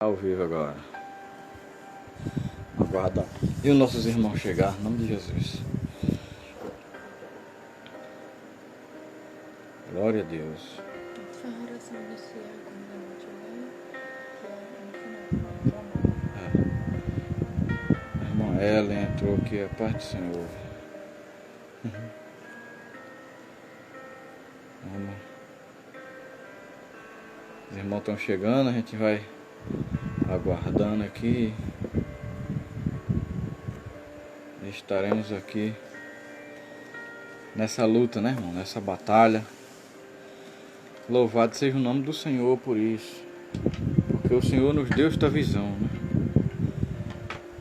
Ao vivo agora. Aguardar. E os nossos irmãos chegar, em nome de Jesus. Glória a Deus. A irmã Ellen entrou aqui, a paz do Senhor. Os irmãos estão chegando, a gente vai aguardando aqui. Estaremos aqui nessa luta, né, irmão? Nessa batalha. Louvado seja o nome do Senhor por isso. Porque o Senhor nos deu esta visão, né?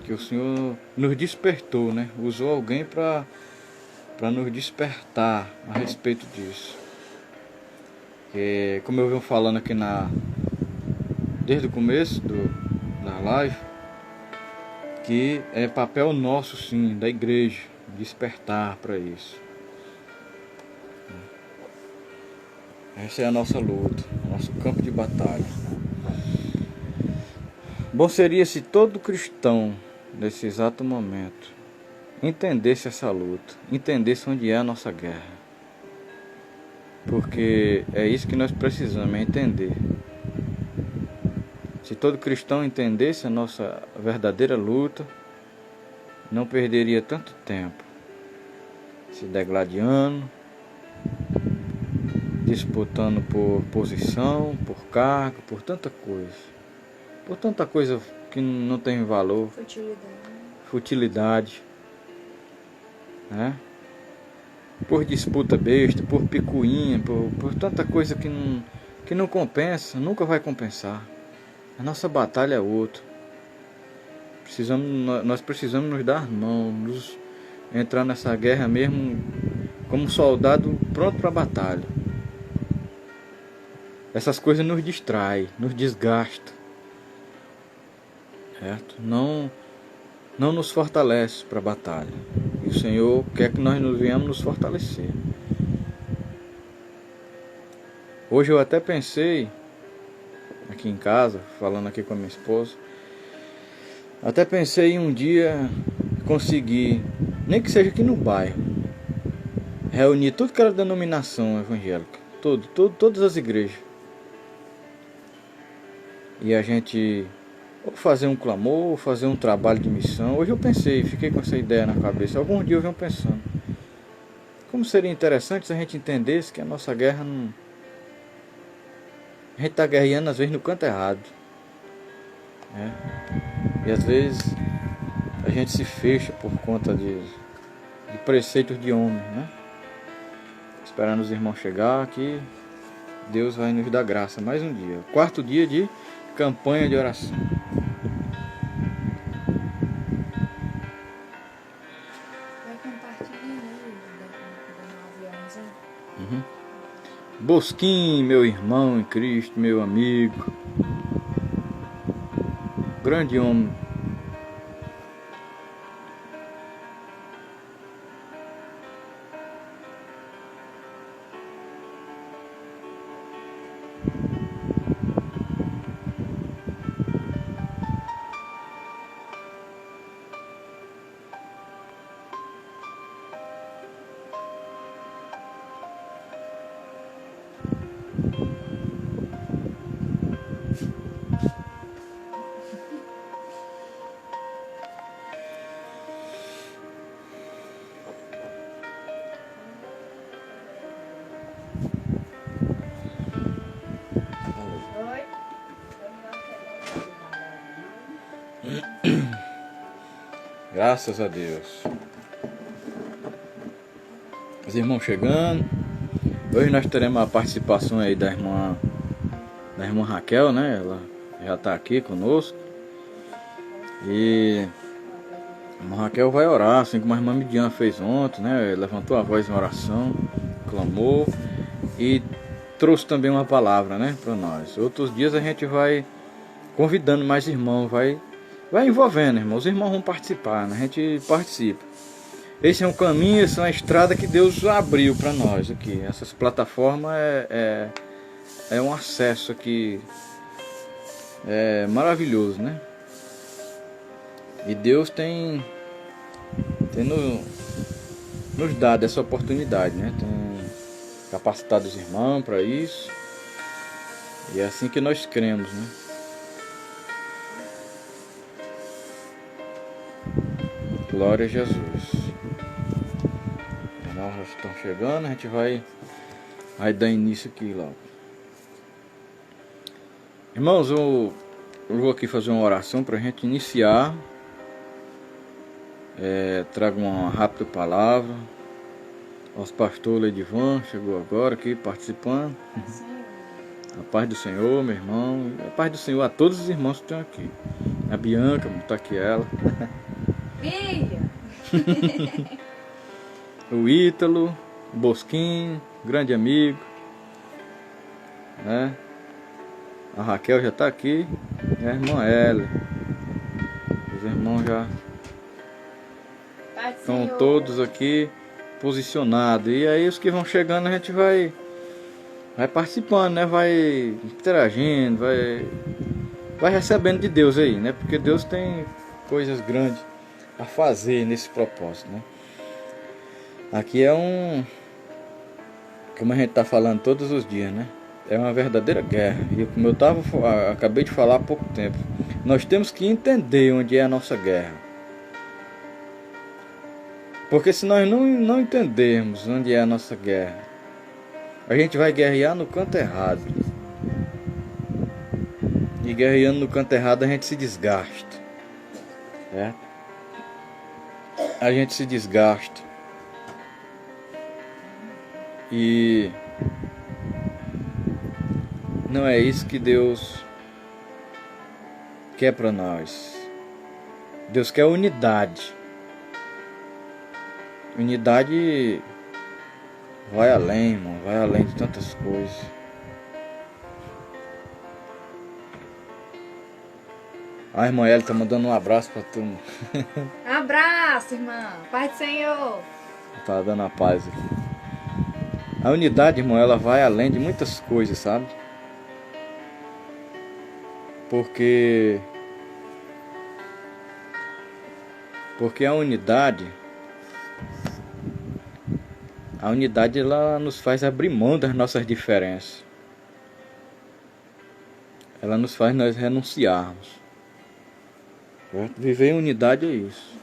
Que o Senhor nos despertou, né? Usou alguém para nos despertar a respeito disso. Que, como eu venho falando aqui desde o começo da live, que é papel nosso, sim, da igreja, despertar para isso. Essa é a nossa luta, nosso campo de batalha. Bom seria se todo cristão, nesse exato momento, entendesse essa luta, entendesse onde é a nossa guerra. Porque é isso que nós precisamos, é entender. Se todo cristão entendesse a nossa verdadeira luta, não perderia tanto tempo se degladiando, disputando por posição, por cargo, por tanta coisa que não tem valor, futilidade, né? Por disputa besta, por picuinha, por tanta coisa que não compensa, nunca vai compensar. A nossa batalha é outra. Nós precisamos nos dar mãos, entrar nessa guerra mesmo como soldado pronto para a batalha. Essas coisas nos distraem, nos desgastam, certo? Não nos fortalece para a batalha. E o Senhor quer que nós venhamos nos fortalecer. Hoje eu até pensei, aqui em casa, falando aqui com a minha esposa, até pensei em um dia conseguir, nem que seja aqui no bairro, reunir tudo que era denominação evangélica, todas as igrejas, e a gente ou fazer um clamor, ou fazer um trabalho de missão. Hoje eu pensei, fiquei com essa ideia na cabeça, algum dia eu venho pensando, como seria interessante se a gente entendesse que a nossa guerra não... A gente está guerreando às vezes no canto errado, né? E às vezes a gente se fecha por conta de preceitos de homem, né? Esperando os irmãos chegar aqui, Deus vai nos dar graça mais um dia. 4º dia de campanha de oração. Vai compartilhando aí, Uhum. Bosquim, meu irmão em Cristo, meu amigo, grande homem. Graças a Deus. Os irmãos chegando. Hoje nós teremos a participação aí da irmã Raquel, né? Ela já está aqui conosco. E a irmã Raquel vai orar, assim como a irmã Midian fez ontem, né? Levantou a voz em oração, clamou e trouxe também uma palavra, né, para nós. Outros dias a gente vai convidando mais irmãos, vai envolvendo, irmãos. Os irmãos vão participar, né? A gente participa. Esse é um caminho, essa é uma estrada que Deus abriu para nós aqui. Essas plataformas é um acesso aqui é maravilhoso, né? E Deus tem nos dado essa oportunidade, né? Tem capacitado os irmãos para isso. E é assim que nós cremos, né? Glória a Jesus. Os irmãos já estão chegando, a gente vai dar início aqui logo. Irmãos, eu vou aqui fazer uma oração para a gente iniciar. Trago uma rápida palavra. Nosso pastor Ledivan chegou agora aqui participando. A paz do Senhor, meu irmão. A paz do Senhor a todos os irmãos que estão aqui. A Bianca, está aqui ela. Filha! O Ítalo, o Bosquinho, grande amigo, né? A Raquel já está aqui. E a irmã Ela. Os irmãos já estão todos aqui posicionados. E aí os que vão chegando a gente vai participando, né? Vai interagindo, vai recebendo de Deus aí, né? Porque Deus tem coisas grandes a fazer nesse propósito, né? Aqui é como a gente está falando todos os dias, né? É uma verdadeira guerra. E como eu acabei de falar há pouco tempo, nós temos que entender onde é a nossa guerra. Porque se nós não entendermos onde é a nossa guerra, a gente vai guerrear no canto errado. E guerreando no canto errado a gente se desgasta. Certo? A gente se desgasta. E não é isso que Deus quer para nós. Deus quer unidade. Unidade vai além, irmão, vai além de tantas coisas. A irmã Ela tá mandando um abraço pra turma. Abraço, irmã. Paz do Senhor. Tá dando a paz aqui. A unidade, irmão, ela vai além de muitas coisas, sabe? Porque a unidade ela nos faz abrir mão das nossas diferenças. Ela nos faz nós renunciarmos. Viver em unidade é isso.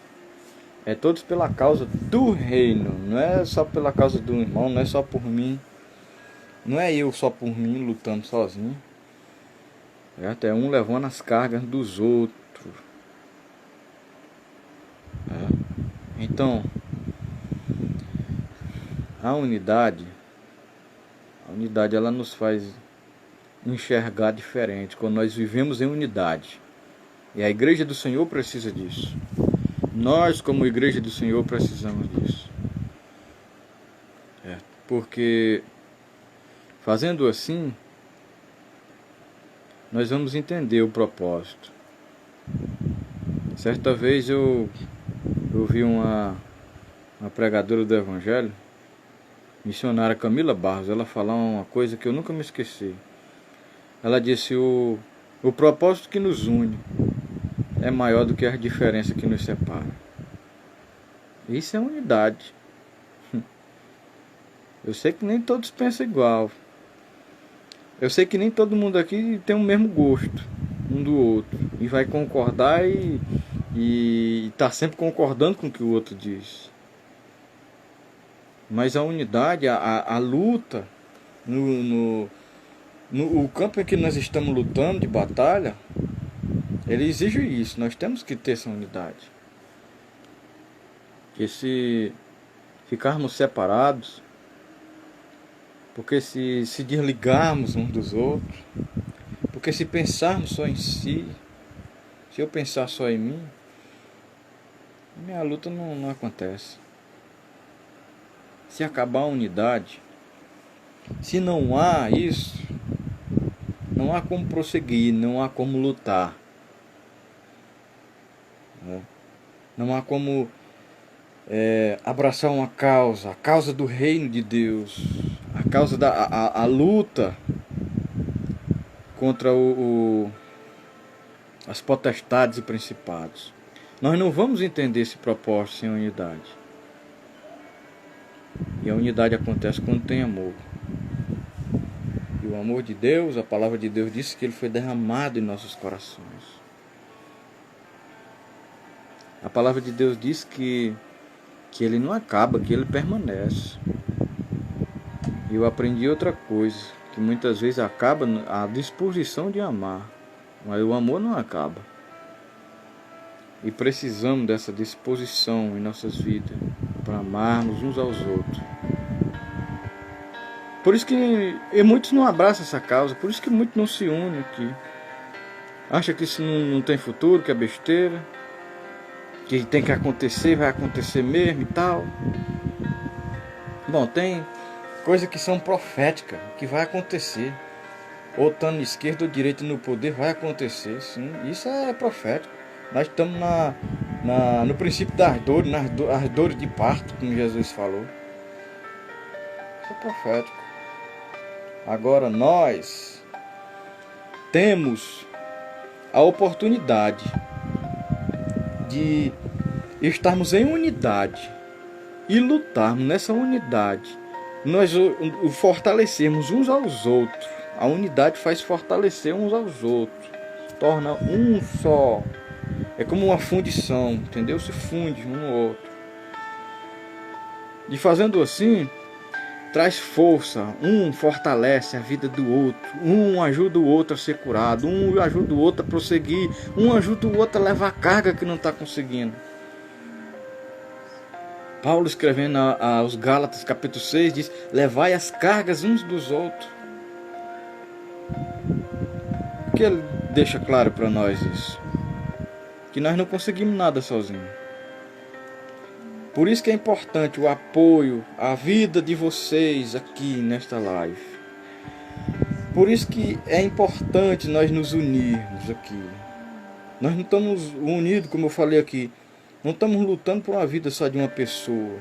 É todos pela causa do reino. Não é só pela causa do irmão, não é só por mim. Não é eu só por mim lutando sozinho. É um levando as cargas dos outros. Então, a unidade ela nos faz enxergar diferente quando nós vivemos em unidade. E a igreja do Senhor precisa disso. Nós, como igreja do Senhor, precisamos disso. Porque fazendo assim, nós vamos entender o propósito. Certa vez eu vi uma pregadora do Evangelho, missionária Camila Barros, ela falar uma coisa que eu nunca me esqueci. Ela disse: o propósito que nos une é maior do que a diferença que nos separa. Isso é unidade. Eu sei que nem todos pensam igual. Eu sei que nem todo mundo aqui tem o mesmo gosto um do outro. E vai concordar e tá sempre concordando com o que o outro diz. Mas a unidade, a luta, no campo em que nós estamos lutando de batalha, ele exige isso. Nós temos que ter essa unidade. Porque se ficarmos separados, porque se desligarmos uns dos outros, porque se pensarmos só em si, se eu pensar só em mim, minha luta não acontece. Se acabar a unidade, se não há isso, não há como prosseguir, não há como lutar. Não há como abraçar uma causa, a causa do reino de Deus, a causa a luta contra o as potestades e principados. Nós não vamos entender esse propósito sem unidade. E a unidade acontece quando tem amor. E o amor de Deus, a palavra de Deus diz que ele foi derramado em nossos corações. A palavra de Deus diz que ele não acaba, que ele permanece. E eu aprendi outra coisa, que muitas vezes acaba a disposição de amar, mas o amor não acaba. E precisamos dessa disposição em nossas vidas para amarmos uns aos outros. Por isso que muitos não abraçam essa causa, por isso que muitos não se unem aqui. Acha que isso não tem futuro, que é besteira, que tem que acontecer, vai acontecer mesmo e tal. Bom, tem coisas que são proféticas, que vai acontecer. Ou estando esquerda ou direita no poder, vai acontecer, sim. Isso é profético. Nós estamos no princípio das dores, as dores de parto, como Jesus falou. Isso é profético. Agora nós temos a oportunidade de estarmos em unidade e lutarmos nessa unidade. Nós o fortalecermos uns aos outros. A unidade faz fortalecer uns aos outros. Torna um só. É como uma fundição, entendeu? Se funde um no outro. E fazendo assim, traz força. Um fortalece a vida do outro. Um ajuda o outro a ser curado. Um ajuda o outro a prosseguir. Um ajuda o outro a levar a carga que não está conseguindo. Paulo escrevendo aos Gálatas capítulo 6 diz: levai as cargas uns dos outros. O que ele deixa claro para nós isso? Que nós não conseguimos nada sozinhos. Por isso que é importante o apoio, a vida de vocês aqui nesta live. Por isso que é importante nós nos unirmos aqui. Nós não estamos unidos, como eu falei aqui, não estamos lutando por uma vida só de uma pessoa.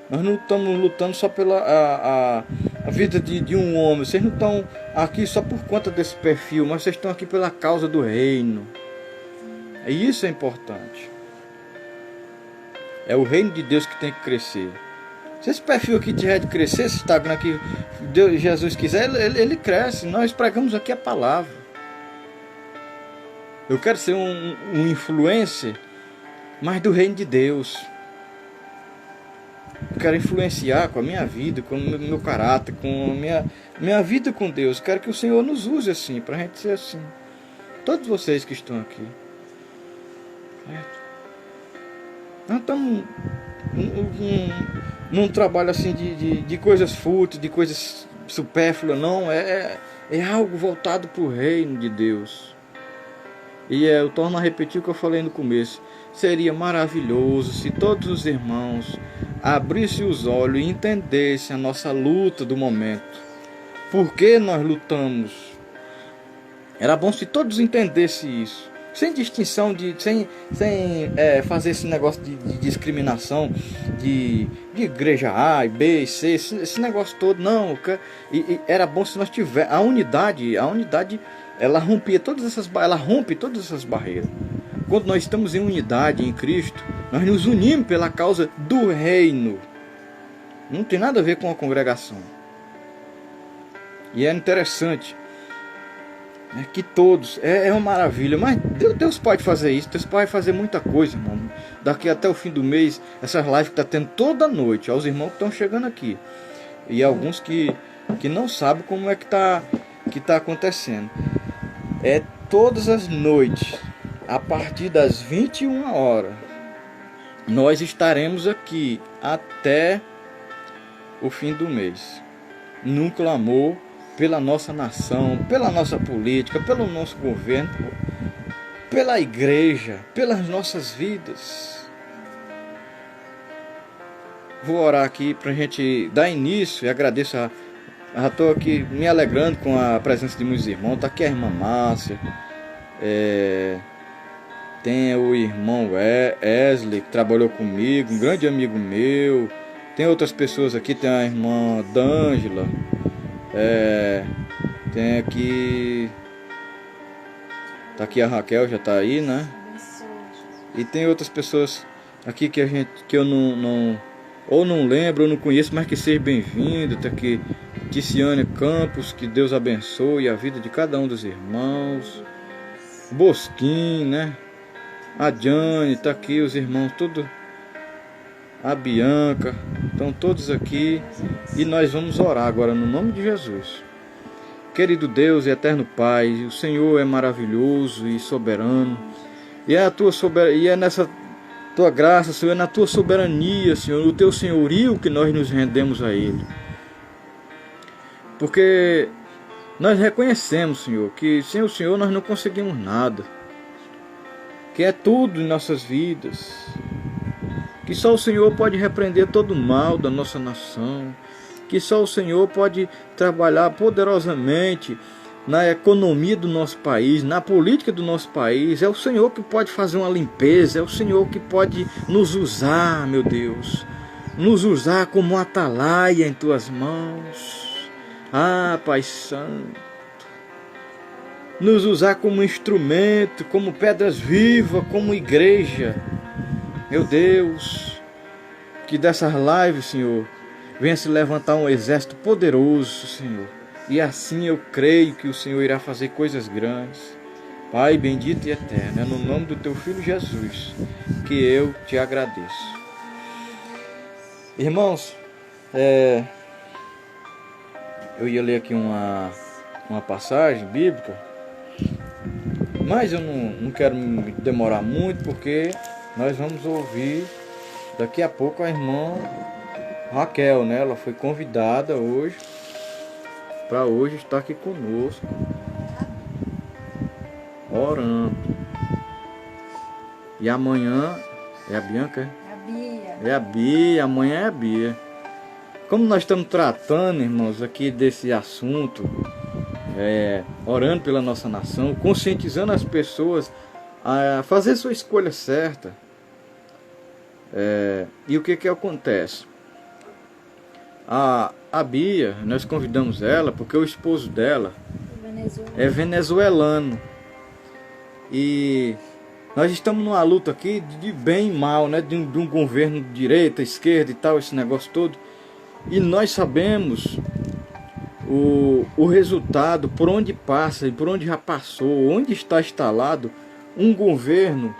Nós não estamos lutando só pela a vida de um homem. Vocês não estão aqui só por conta desse perfil, mas vocês estão aqui pela causa do reino. E isso é importante. É o reino de Deus que tem que crescer. Se esse perfil aqui tiver de crescer, esse Instagram aqui, Deus, Jesus quiser, ele cresce. Nós pregamos aqui a palavra. Eu quero ser um influencer, mas do reino de Deus. Eu quero influenciar com a minha vida, com o meu caráter, com a minha vida com Deus. Eu quero que o Senhor nos use assim, para a gente ser assim. Todos vocês que estão aqui. Certo? Nós estamos num trabalho assim de coisas fúteis, de coisas supérfluas, não. É algo voltado para o reino de Deus. E eu torno a repetir o que eu falei no começo. Seria maravilhoso se todos os irmãos abrissem os olhos e entendessem a nossa luta do momento. Por que nós lutamos? Era bom se todos entendessem isso. Sem distinção, sem fazer esse negócio de discriminação de igreja A, B, C, esse negócio todo. Não, era bom se nós tivéssemos a unidade, ela rompe todas essas barreiras. Quando nós estamos em unidade em Cristo, nós nos unimos pela causa do reino. Não tem nada a ver com a congregação. E é interessante que todos, é uma maravilha, mas Deus pode fazer isso, Deus pode fazer muita coisa, irmão. Daqui até o fim do mês, essas lives que está tendo toda noite, aos irmãos que estão chegando aqui, e alguns que não sabem como é que tá acontecendo. É todas as noites, a partir das 21 horas, nós estaremos aqui até o fim do mês, num clamor pela nossa nação, pela nossa política, pelo nosso governo, pela igreja, pelas nossas vidas. Vou orar aqui para a gente dar início e agradeço. Já estou aqui me alegrando com a presença de muitos irmãos. Está aqui a irmã Márcia, tem o irmão Wesley, que trabalhou comigo, um grande amigo meu. Tem outras pessoas aqui, tem a irmã D'Angela. Tem aqui Tá aqui a Raquel, já tá aí, né? E tem outras pessoas aqui que eu não lembro, ou não conheço, mas que seja bem-vindo. Tá aqui Ticiane Campos, que Deus abençoe a vida de cada um dos irmãos. Bosquim, né? A Jane, tá aqui os irmãos, tudo. A Bianca, estão todos aqui. E nós vamos orar agora no nome de Jesus. Querido Deus e eterno Pai, o Senhor é maravilhoso e soberano. E é nessa tua graça, Senhor, é na tua soberania, Senhor, no teu senhorio que nós nos rendemos a Ele. Porque nós reconhecemos, Senhor, que sem o Senhor nós não conseguimos nada. Que é tudo em nossas vidas. Que só o Senhor pode repreender todo o mal da nossa nação. Que só o Senhor pode trabalhar poderosamente na economia do nosso país, na política do nosso país. É o Senhor que pode fazer uma limpeza, é o Senhor que pode nos usar, meu Deus, nos usar como atalaia em tuas mãos. Ah, Pai Santo, nos usar como instrumento, como pedras vivas, como igreja. Meu Deus, que dessas lives, Senhor, venha se levantar um exército poderoso, Senhor. E assim eu creio que o Senhor irá fazer coisas grandes. Pai bendito e eterno, é no nome do Teu Filho Jesus que eu te agradeço. Irmãos, eu ia ler aqui uma passagem bíblica, mas eu não quero me demorar muito, porque nós vamos ouvir daqui a pouco a irmã Raquel, né? Ela foi convidada hoje para estar aqui conosco, orando. E amanhã é a Bianca? É a Bia. É a Bia, amanhã é a Bia. Como nós estamos tratando, irmãos, aqui desse assunto, orando pela nossa nação, conscientizando as pessoas a fazer sua escolha certa. E o que acontece? A Bia, nós convidamos ela porque o esposo dela é venezuelano. E nós estamos numa luta aqui de bem e mal, né? De um governo de direita, esquerda e tal, esse negócio todo. E nós sabemos o resultado, por onde passa e por onde já passou, onde está instalado um governo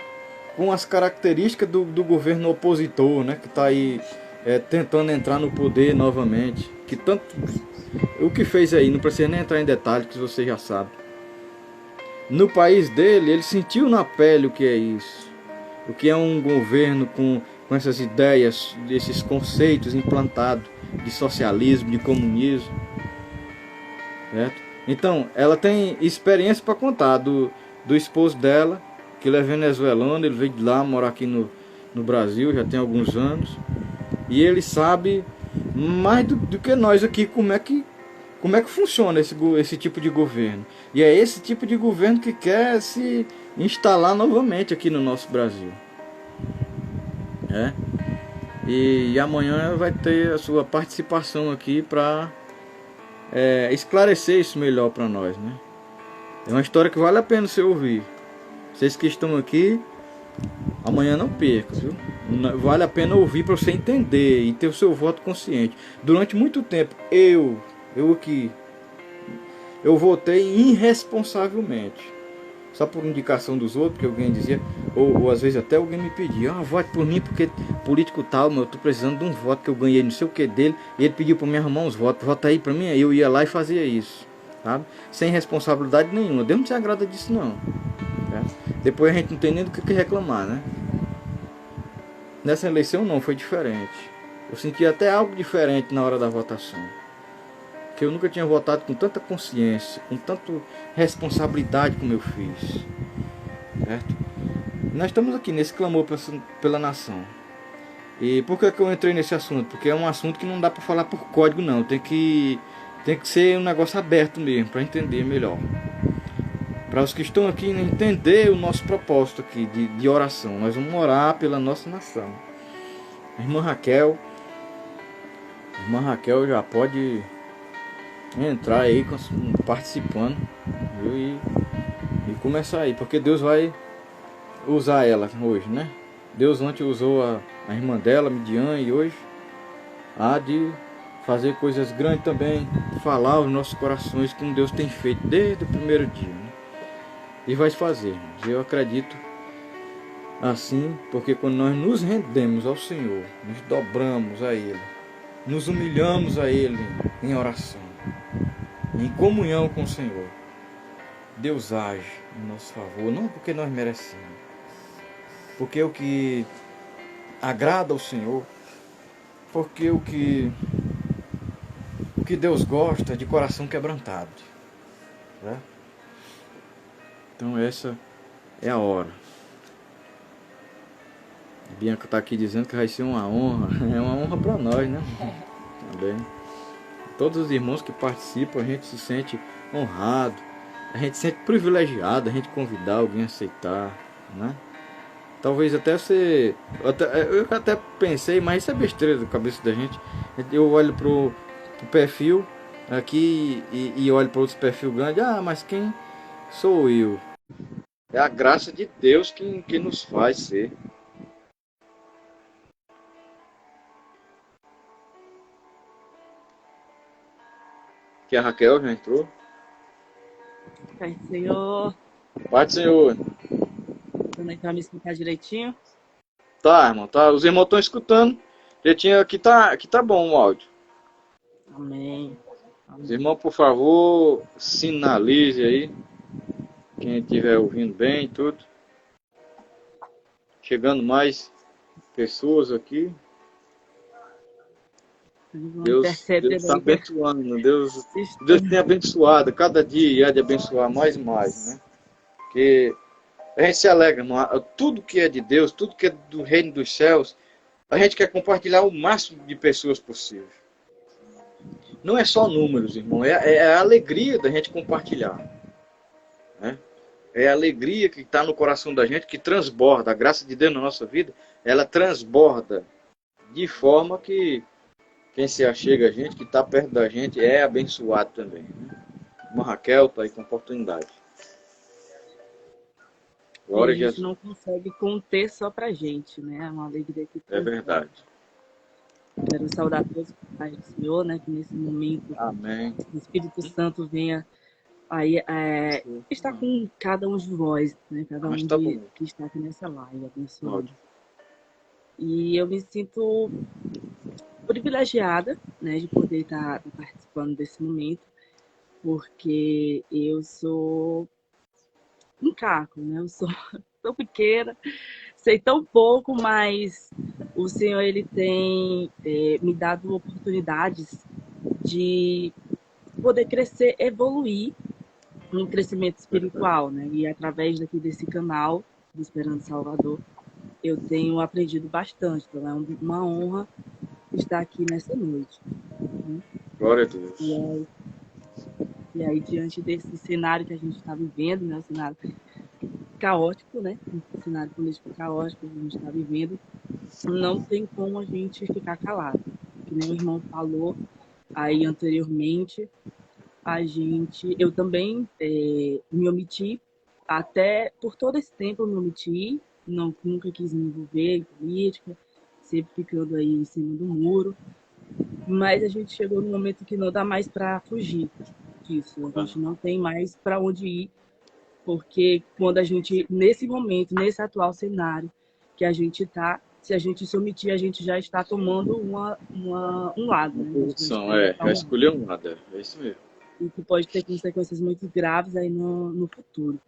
com as características do governo opositor, né? Que está aí tentando entrar no poder novamente. Que tanto o que fez aí, não precisa nem entrar em detalhes, que você já sabe. No país dele, ele sentiu na pele o que é isso, o que é um governo com essas ideias, esses conceitos implantados de socialismo, de comunismo, certo? Então, ela tem experiência para contar do esposo dela, que ele é venezuelano, ele veio de lá morar aqui no Brasil, já tem alguns anos, e ele sabe mais do que nós aqui como é que funciona esse tipo de governo. E é esse tipo de governo que quer se instalar novamente aqui no nosso Brasil. E amanhã vai ter a sua participação aqui para esclarecer isso melhor para nós, né? É uma história que vale a pena você ouvir. Vocês que estão aqui, amanhã não percam, viu? Vale a pena ouvir para você entender e ter o seu voto consciente. Durante muito tempo, eu votei irresponsavelmente, só por indicação dos outros, que alguém dizia, ou às vezes até alguém me pedia, vote por mim porque político tal, mas eu tô precisando de um voto que eu ganhei não sei o que dele, e ele pediu para mim arrumar uns votos, vota aí para mim, aí eu ia lá e fazia isso, sabe? Sem responsabilidade nenhuma. Deus não se agrada disso não, tá? Depois a gente não tem nem do que reclamar, né? Nessa eleição não, foi diferente. Eu senti até algo diferente na hora da votação, que eu nunca tinha votado com tanta consciência, com tanta responsabilidade como eu fiz, certo? Nós estamos aqui nesse clamor pela nação. E por que eu entrei nesse assunto? Porque é um assunto que não dá para falar por código não, tem que ser um negócio aberto mesmo, para entender melhor. Para os que estão aqui entender o nosso propósito aqui de oração, nós vamos orar pela nossa nação. A irmã Raquel já pode entrar aí participando, viu? E começar aí, porque Deus vai usar ela hoje, né? Deus ontem usou a irmã dela, Midian, e hoje há de fazer coisas grandes também, falar aos nossos corações como Deus tem feito desde o primeiro dia, né? E vai fazer, irmãos. Eu acredito assim, porque quando nós nos rendemos ao Senhor, nos dobramos a Ele, nos humilhamos a Ele em oração, em comunhão com o Senhor, Deus age em nosso favor, não porque nós merecemos, porque o que agrada ao Senhor, porque o que Deus gosta é de coração quebrantado, né? Então essa é a hora. A Bianca está aqui dizendo que vai ser uma honra. É uma honra para nós, né? Também. Todos os irmãos que participam, a gente se sente honrado, a gente se sente privilegiado, a gente convidar alguém a aceitar, né? Talvez até ser... Eu até pensei, mas isso é besteira da cabeça da gente. Eu olho pro perfil aqui e olho para outros perfil grandes. Ah, mas quem sou eu? É a graça de Deus que nos faz ser. Que a Raquel já entrou. Pai do Senhor, Pai do Senhor. dando aí pra me explicar direitinho. Tá, irmão, tá. Os irmãos estão escutando. Aqui tá bom o áudio. Amém. Os irmãos, por favor, sinalize aí. Quem estiver ouvindo bem e tudo. Chegando mais pessoas aqui. Deus está abençoando. Deus tem abençoado. Cada dia e há de abençoar mais e mais, né? Porque a gente se alegra, tudo que é de Deus, tudo que é do reino dos céus, a gente quer compartilhar o máximo de pessoas possível. Não é só números, irmão, é a alegria da gente compartilhar, né? É a alegria que está no coração da gente, que transborda. A graça de Deus na nossa vida, ela transborda de forma que quem se achega a gente, que está perto da gente, é abençoado também, né? Uma Raquel está aí com oportunidade. Glória a gente não consegue conter só pra gente, né? É uma alegria que é verdade. Quero saudar todos os pais do Senhor, né? Que nesse momento Amém. O Espírito Santo venha aí estar com cada um de vós, né? Cada um que está aqui nessa live, abençoando. E eu me sinto privilegiada, né? De poder estar participando desse momento, porque eu sou um caco, né? Eu sou tão pequena, sei tão pouco, mas o Senhor ele tem me dado oportunidades de poder crescer, evoluir no crescimento espiritual, né? E através daqui desse canal do Esperando Salvador, eu tenho aprendido bastante. Então é uma honra estar aqui nessa noite. Né? Glória a Deus. E aí, diante desse cenário que a gente está vivendo, né? Um cenário caótico, né? Um cenário político caótico que a gente está vivendo, não tem como a gente ficar calado. Que nem o irmão falou aí anteriormente, eu também me omiti, até por todo esse tempo eu me omiti, nunca quis me envolver em política, sempre ficando aí em cima do muro, mas a gente chegou num momento que não dá mais para fugir disso, a gente não tem mais para onde ir, porque quando a gente, nesse momento, nesse atual cenário que a gente está, se a gente se omitir, a gente já está tomando um lado. Né? Já escolheu um lado, é isso mesmo. E que pode ter consequências muito graves aí no futuro.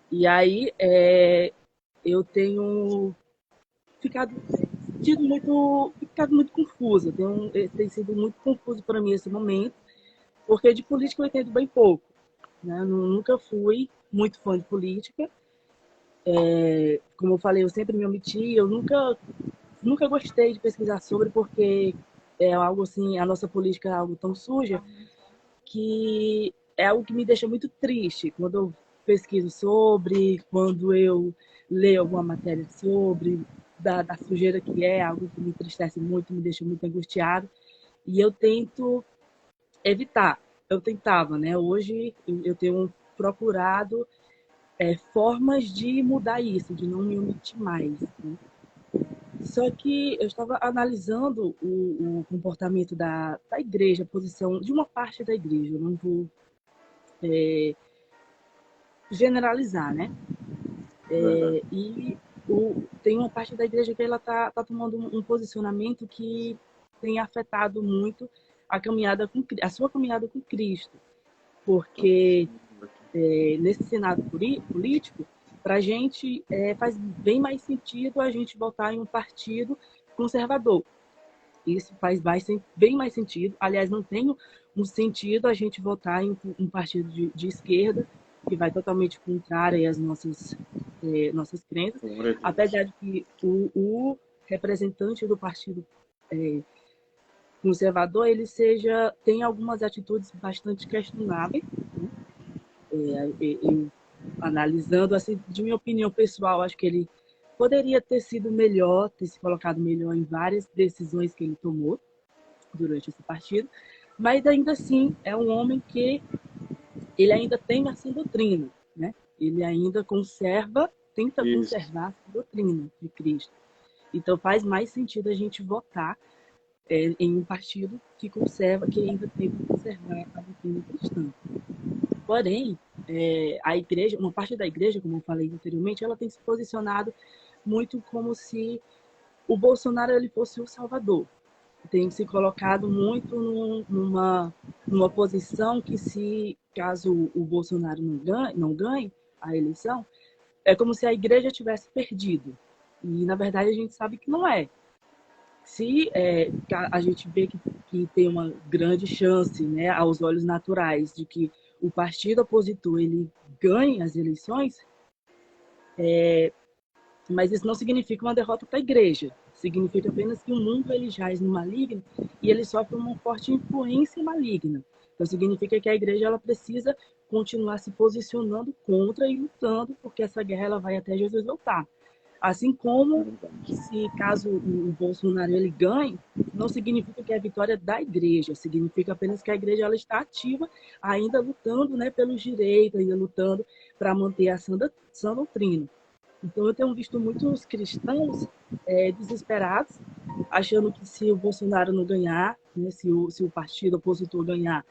E aí, eu tenho ficado muito confusa. Tem sido muito confuso para mim esse momento, porque de política eu entendo bem pouco. Né? Eu nunca fui muito fã de política. Como eu falei, eu sempre me omiti, eu nunca gostei de pesquisar sobre, porque é algo assim, a nossa política é algo tão suja, que é algo que me deixa muito triste quando eu pesquiso sobre, quando eu leio alguma matéria sobre, da sujeira que é, algo que me entristece muito, me deixa muito angustiado, e eu tento evitar. Eu tentava, né? Hoje eu tenho procurado formas de mudar isso, de não me omitir mais, né? Só que eu estava analisando o comportamento da igreja, a posição de uma parte da igreja, eu não vou generalizar, né? Verdade. E tem uma parte da igreja que ela tá tomando um posicionamento que tem afetado muito a sua caminhada com Cristo, porque nesse cenário político, para a gente faz bem mais sentido a gente votar em um partido conservador. Isso faz bem mais sentido. Aliás, não tem um sentido a gente votar em um partido de esquerda, que vai totalmente contrário às nossas crenças, Glória a Deus. apesar de que o representante do partido conservador ele tem algumas atitudes bastante questionáveis, né? Eu, analisando, assim, de minha opinião pessoal, acho que ele poderia ter sido melhor, ter se colocado melhor em várias decisões que ele tomou durante esse partido, mas ainda assim é um homem que ele ainda tem a sua doutrina, né? Ele ainda tenta Isso. conservar a doutrina de Cristo. Então faz mais sentido a gente votar em um partido que ainda tenta conservar a doutrina cristã. Porém, a igreja, uma parte da igreja, como eu falei anteriormente, ela tem se posicionado muito como se o Bolsonaro ele fosse o salvador. Tem se colocado muito numa posição que, se caso o Bolsonaro não ganhe a eleição, é como se a igreja tivesse perdido. E, na verdade, a gente sabe que não é. Se a gente vê que tem uma grande chance, né, aos olhos naturais, de que o partido opositor ele ganhe as eleições, mas isso não significa uma derrota para a igreja. Significa apenas que o mundo ele jaz no maligno e ele sofre uma forte influência maligna. Então significa que a igreja ela precisa continuar se posicionando contra e lutando, porque essa guerra ela vai até Jesus voltar. Assim como, se caso o Bolsonaro ele ganhe, não significa que é a vitória da igreja, significa apenas que a igreja ela está ativa, ainda lutando, né, pelos direitos, ainda lutando para manter a sã doutrina. Então, eu tenho visto muitos cristãos desesperados, achando que se o Bolsonaro não ganhar, né, se o partido opositor ganhar,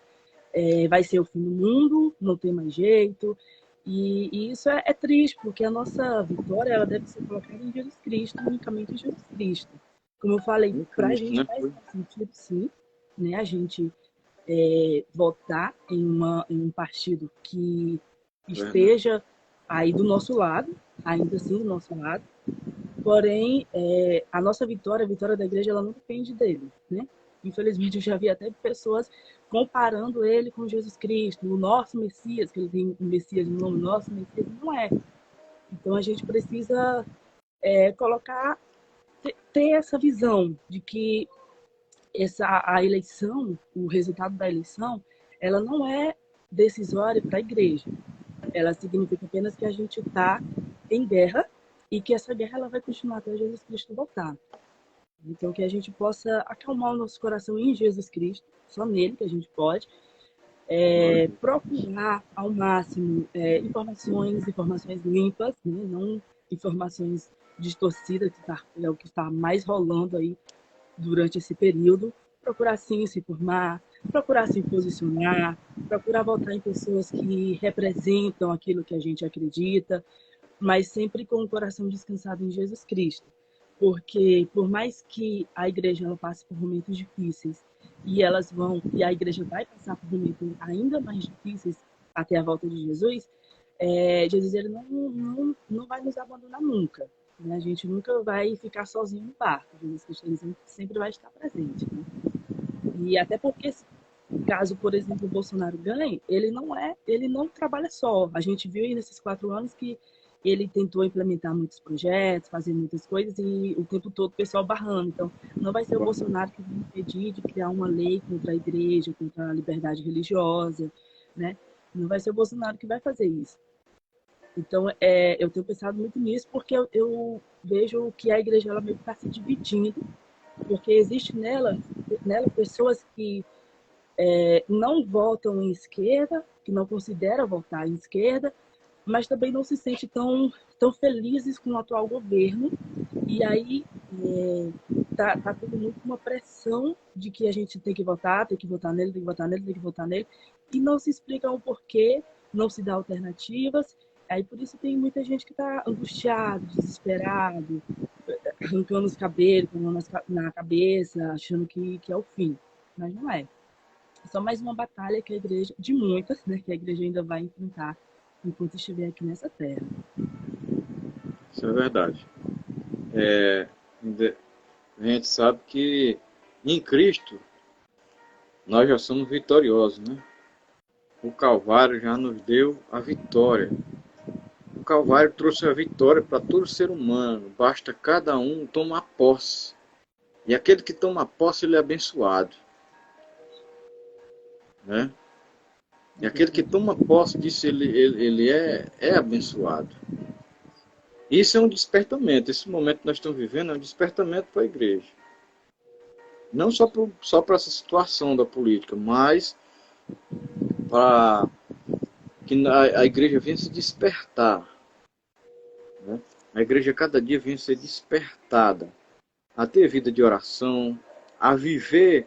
vai ser o fim do mundo, não tem mais jeito. E isso é triste, porque a nossa vitória ela deve ser colocada em Jesus Cristo, unicamente em Jesus Cristo. Como eu falei, Em para a Cristo, gente né? faz sentido, sim, né, a gente votar em um partido que Verdade. esteja aí do nosso lado, ainda assim do nosso lado. Porém, a nossa vitória, a vitória da igreja, ela não depende dele, né? Infelizmente, eu já vi até pessoas comparando ele com Jesus Cristo, o nosso Messias, que ele tem um Messias no nome, nosso Messias, não é. Então, a gente precisa ter essa visão de que a eleição, o resultado da eleição, ela não é decisória para a igreja. Ela significa apenas que a gente está em guerra e que essa guerra ela vai continuar até Jesus Cristo voltar. Então, que a gente possa acalmar o nosso coração em Jesus Cristo, só nele que a gente pode, procurar ao máximo informações limpas, né? Não informações distorcidas, é o que está mais rolando aí durante esse período. Procurar sim se informar, procurar se posicionar, procurar votar em pessoas que representam aquilo que a gente acredita, mas sempre com o coração descansado em Jesus Cristo. Porque por mais que a igreja ela passe por momentos difíceis e a igreja vai passar por momentos ainda mais difíceis até a volta de Jesus, Jesus ele não vai nos abandonar nunca. Né? A gente nunca vai ficar sozinho no barco. Jesus Cristo ele sempre vai estar presente. Né? E até porque caso, por exemplo, o Bolsonaro ganhe, ele não trabalha só. A gente viu aí nesses 4 anos que ele tentou implementar muitos projetos, fazer muitas coisas e o tempo todo o pessoal barrando. Então, não vai ser o Bolsonaro que vai impedir de criar uma lei contra a igreja, contra a liberdade religiosa, né? Não vai ser o Bolsonaro que vai fazer isso. Então, eu tenho pensado muito nisso porque eu vejo que a igreja ela meio que está se dividindo, porque existe nela pessoas que não votam em esquerda, que não consideram votar em esquerda, mas também não se sente tão felizes com o atual governo. E aí tá tendo muito uma pressão de que a gente tem que votar nele, tem que votar nele, tem que votar nele, e não se explica o porquê, não se dá alternativas. Aí por isso tem muita gente que está angustiado, desesperado, arrancando os cabelos, com a mão na cabeça, achando que é o fim. Mas não é. É só mais uma batalha que a igreja, de muitas, né, que a igreja ainda vai enfrentar enquanto estiver aqui nessa terra. Isso é verdade. A gente sabe que em Cristo nós já somos vitoriosos, né? O Calvário já nos deu a vitória. O Calvário trouxe a vitória para todo ser humano. Basta cada um tomar posse. E aquele que toma posse, ele é abençoado, né? E aquele que toma posse disso, ele é abençoado. Isso é um despertamento. Esse momento que nós estamos vivendo é um despertamento para a igreja. Não só para essa situação da política, mas para que a igreja venha se despertar, né? A igreja cada dia venha ser despertada a ter vida de oração, a viver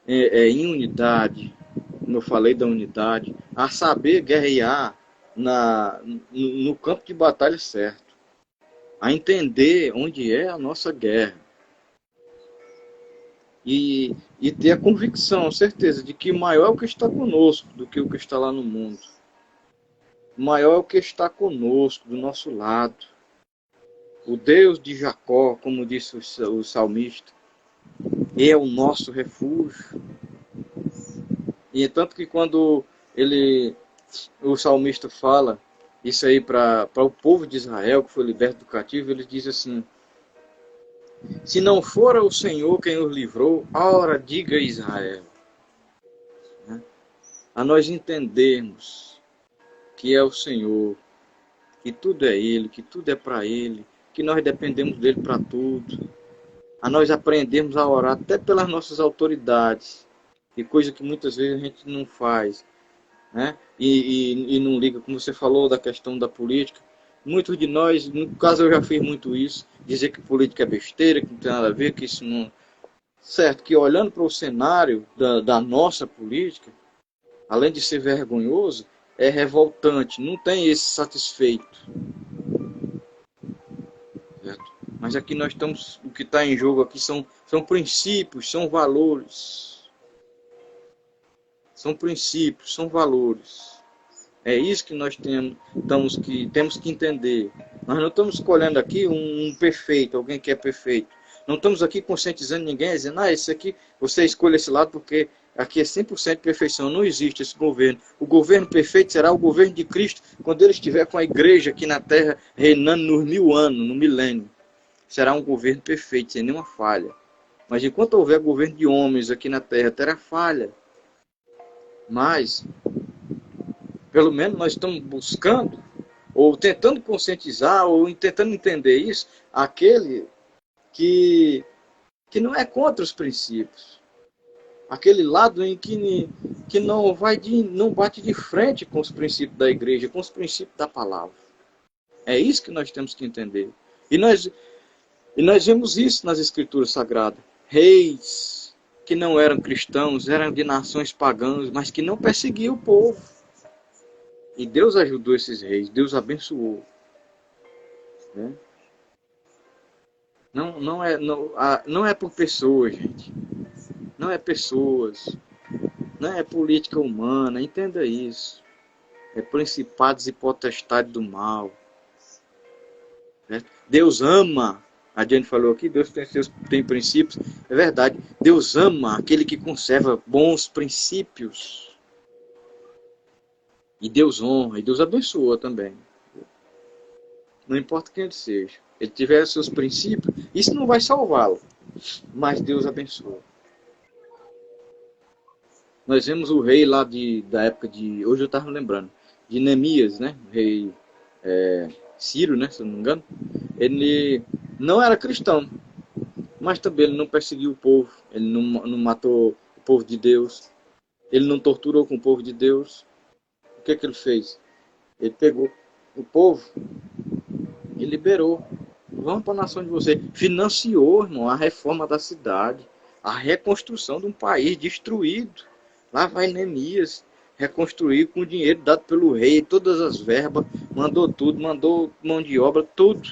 em unidade, como eu falei da unidade, a saber guerrear no campo de batalha certo, a entender onde é a nossa guerra. E ter a convicção, a certeza de que maior é o que está conosco do que o que está lá no mundo. Maior é o que está conosco, do nosso lado. O Deus de Jacó, como disse o salmista, é o nosso refúgio. E é tanto que quando o salmista fala isso aí para o povo de Israel, que foi liberto do cativo, ele diz assim: se não fora o Senhor quem os livrou, ora diga Israel. A nós entendermos que é o Senhor, que tudo é Ele, que tudo é para Ele, que nós dependemos dele para tudo. A nós aprendermos a orar até pelas nossas autoridades, e coisa que muitas vezes a gente não faz, né? E não liga, como você falou da questão da política. Muitos de nós, no caso eu já fiz muito isso, dizer que política é besteira, que não tem nada a ver, que isso não... Certo, que olhando para o cenário da nossa política, além de ser vergonhoso, é revoltante, não tem esse satisfeito. Certo? Mas aqui nós estamos, o que está em jogo aqui são princípios, são valores. São princípios, são valores. É isso que nós temos que entender. Nós não estamos escolhendo aqui um perfeito, alguém que é perfeito. Não estamos aqui conscientizando ninguém, dizendo, esse aqui, você escolhe esse lado porque aqui é 100% perfeição. Não existe esse governo. O governo perfeito será o governo de Cristo quando ele estiver com a igreja aqui na terra, reinando nos 1000 anos, no milênio. Será um governo perfeito, sem nenhuma falha. Mas enquanto houver governo de homens aqui na terra, terá falha. Mas, pelo menos nós estamos buscando, ou tentando conscientizar, ou tentando entender isso, aquele que não é contra os princípios. Aquele lado em que não bate de frente com os princípios da igreja, com os princípios da palavra. É isso que nós temos que entender. E nós vemos isso nas escrituras sagradas. Reis que não eram cristãos, eram de nações pagãs, mas que não perseguiam o povo. E Deus ajudou esses reis, Deus abençoou. Né? Não é por pessoas, gente. Não é pessoas. Não é política humana, entenda isso. É principados e potestades do mal. Né? Deus ama, a Jane falou aqui, Deus tem princípios. É verdade, Deus ama aquele que conserva bons princípios. E Deus honra, e Deus abençoa também. Não importa quem ele seja. Ele tiver seus princípios, isso não vai salvá-lo. Mas Deus abençoa. Nós vemos o rei lá da época de... Hoje eu estava lembrando. De Neemias, né? O rei Ciro, né? Se eu não me engano. Ele não era cristão. Mas também ele não perseguiu o povo. Ele não matou o povo de Deus. Ele não torturou com o povo de Deus. O que ele fez? Ele pegou o povo e liberou. Vamos para a nação de vocês. Financiou, irmão, a reforma da cidade, a reconstrução de um país destruído. Lá vai Neemias reconstruir com o dinheiro dado pelo rei, todas as verbas, mandou tudo, mandou mão de obra, tudo.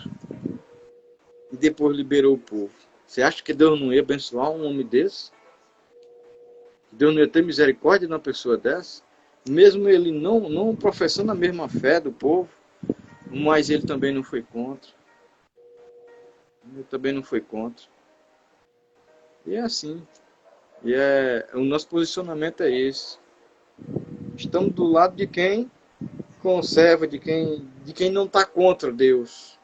E depois liberou o povo. Você acha que Deus não ia abençoar um homem desse? Deus não ia ter misericórdia de uma pessoa dessa? Mesmo ele não professando a mesma fé do povo, mas ele também não foi contra. Ele também não foi contra. E é assim. O nosso posicionamento é esse. Estamos do lado de quem conserva, de quem não está contra Deus.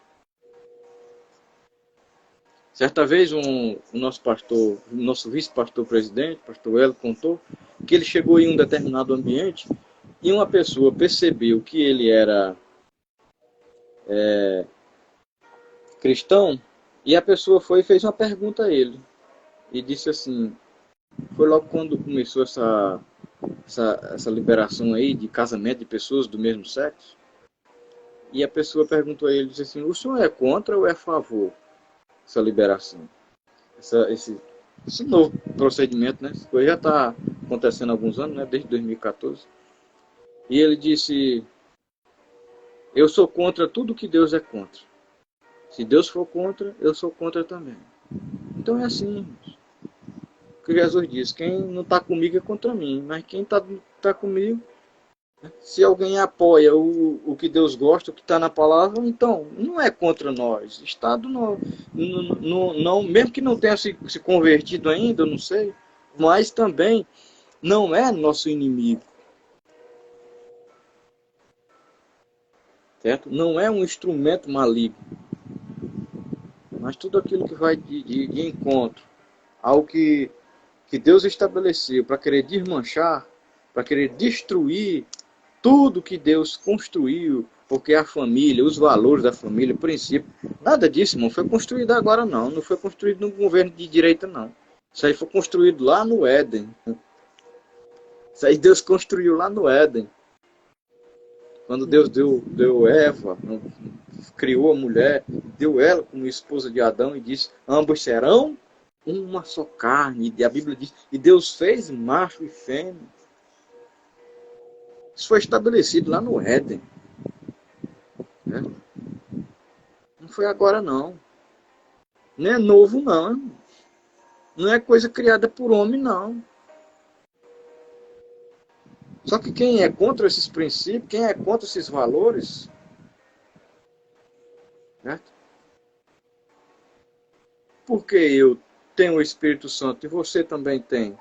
Certa vez o nosso pastor, o nosso vice-pastor presidente, pastor Hélio, contou que ele chegou em um determinado ambiente e uma pessoa percebeu que ele era cristão, e a pessoa foi e fez uma pergunta a ele. E disse assim, foi logo quando começou essa liberação aí de casamento de pessoas do mesmo sexo. E a pessoa perguntou a ele, disse assim, o senhor é contra ou é a favor dessa liberação? Esse novo procedimento, né? Essa coisa já está acontecendo há alguns anos, né? Desde 2014. E ele disse, eu sou contra tudo que Deus é contra. Se Deus for contra, eu sou contra também. Então é assim, irmãos. O que Jesus diz, quem não está comigo é contra mim, mas quem está comigo, se alguém apoia o que Deus gosta, o que está na palavra, então não é contra nós. Estado não, mesmo que não tenha se convertido ainda, eu não sei, mas também não é nosso inimigo. Certo? Não é um instrumento maligno. Mas tudo aquilo que vai de encontro ao que Deus estabeleceu para querer desmanchar, para querer destruir tudo que Deus construiu, porque a família, os valores da família, o princípio, nada disso, irmão, foi construído agora não foi construído no governo de direita não. Isso aí foi construído lá no Éden. Isso aí Deus construiu lá no Éden. Quando Deus deu Eva, criou a mulher, deu ela como esposa de Adão e disse, ambos serão uma só carne. E a Bíblia diz, e Deus fez macho e fêmea. Isso foi estabelecido lá no Éden. Né? Não foi agora não. Não é novo não. Não é coisa criada por homem não. Só que quem é contra esses princípios, quem é contra esses valores, certo? Porque eu tenho o Espírito Santo e você também tem.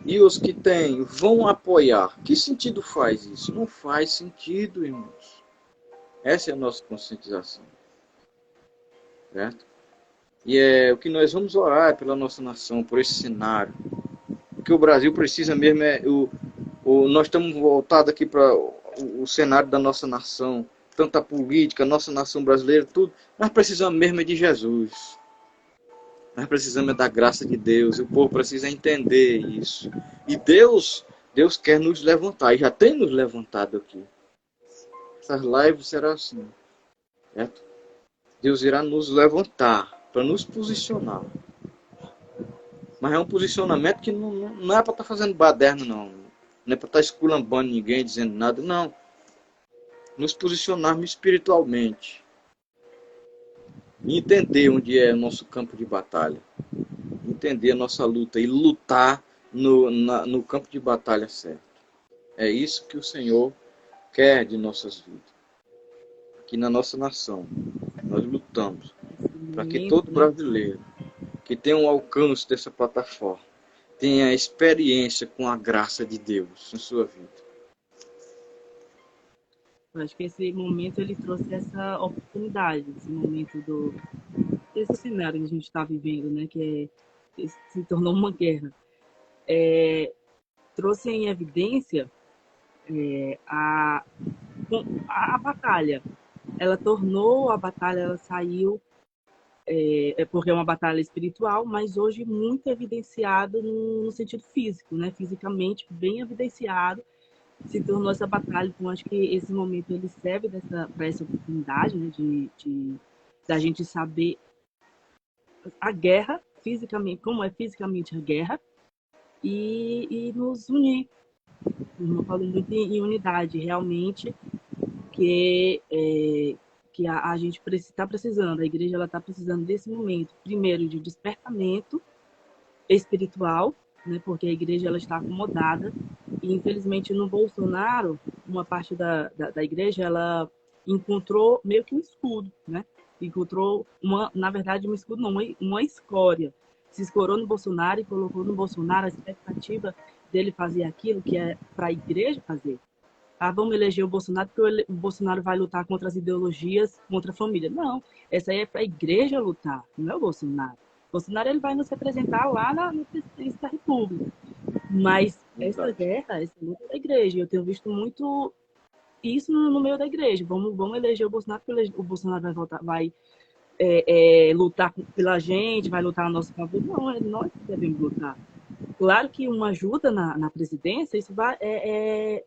E os que têm vão apoiar. Que sentido faz isso? Não faz sentido, irmãos. Essa é a nossa conscientização. Certo? E o que nós vamos orar é pela nossa nação, por esse cenário. O que o Brasil precisa mesmo é... nós estamos voltados aqui para o cenário da nossa nação. Tanto a política, a nossa nação brasileira, tudo. Nós precisamos mesmo é de Jesus. Nós precisamos da graça de Deus. E o povo precisa entender isso. E Deus quer nos levantar. E já tem nos levantado aqui. Essas lives serão assim. Certo? Deus irá nos levantar para nos posicionar. Mas é um posicionamento que não é para estar fazendo baderno, não. Não é para estar esculambando ninguém, dizendo nada. Não. Nos posicionarmos espiritualmente. E entender onde é o nosso campo de batalha. Entender a nossa luta e lutar no campo de batalha certo. É isso que o Senhor quer de nossas vidas. Aqui na nossa nação, nós lutamos para que todo brasileiro que tenha um alcance dessa plataforma tenha experiência com a graça de Deus em sua vida. Eu acho que esse momento ele trouxe essa oportunidade, esse momento desse cenário que a gente está vivendo, né, que se tornou uma guerra. Trouxe em evidência a batalha. Ela tornou a batalha, ela saiu, porque é uma batalha espiritual, mas hoje muito evidenciado no sentido físico, né? Fisicamente bem evidenciado, se tornou essa batalha. Então, acho que esse momento ele serve para essa oportunidade, né, da gente saber a guerra, fisicamente, como é fisicamente a guerra, e nos unir. Eu falo muito em unidade, realmente, que a gente está precisando, a igreja ela está precisando desse momento, primeiro de despertamento espiritual, né, porque a igreja ela está acomodada, e infelizmente no Bolsonaro, uma parte da igreja, ela encontrou meio que um escudo, né? Encontrou, na verdade, um escudo não, uma escória. Se escorou no Bolsonaro e colocou no Bolsonaro a expectativa dele fazer aquilo que é para a igreja fazer. Ah, vamos eleger o Bolsonaro porque o Bolsonaro vai lutar contra as ideologias, contra a família. Não, essa aí é para a igreja lutar, não é o Bolsonaro. O Bolsonaro ele vai nos representar lá na presidência da República. Mas essa Verdade. guerra, essa luta é da igreja. Eu tenho visto muito isso no meio da igreja. Vamos eleger o Bolsonaro, porque o Bolsonaro vai votar, vai lutar pela gente, vai lutar a nosso favor. Não, nós devemos lutar. Claro que uma ajuda na presidência, isso é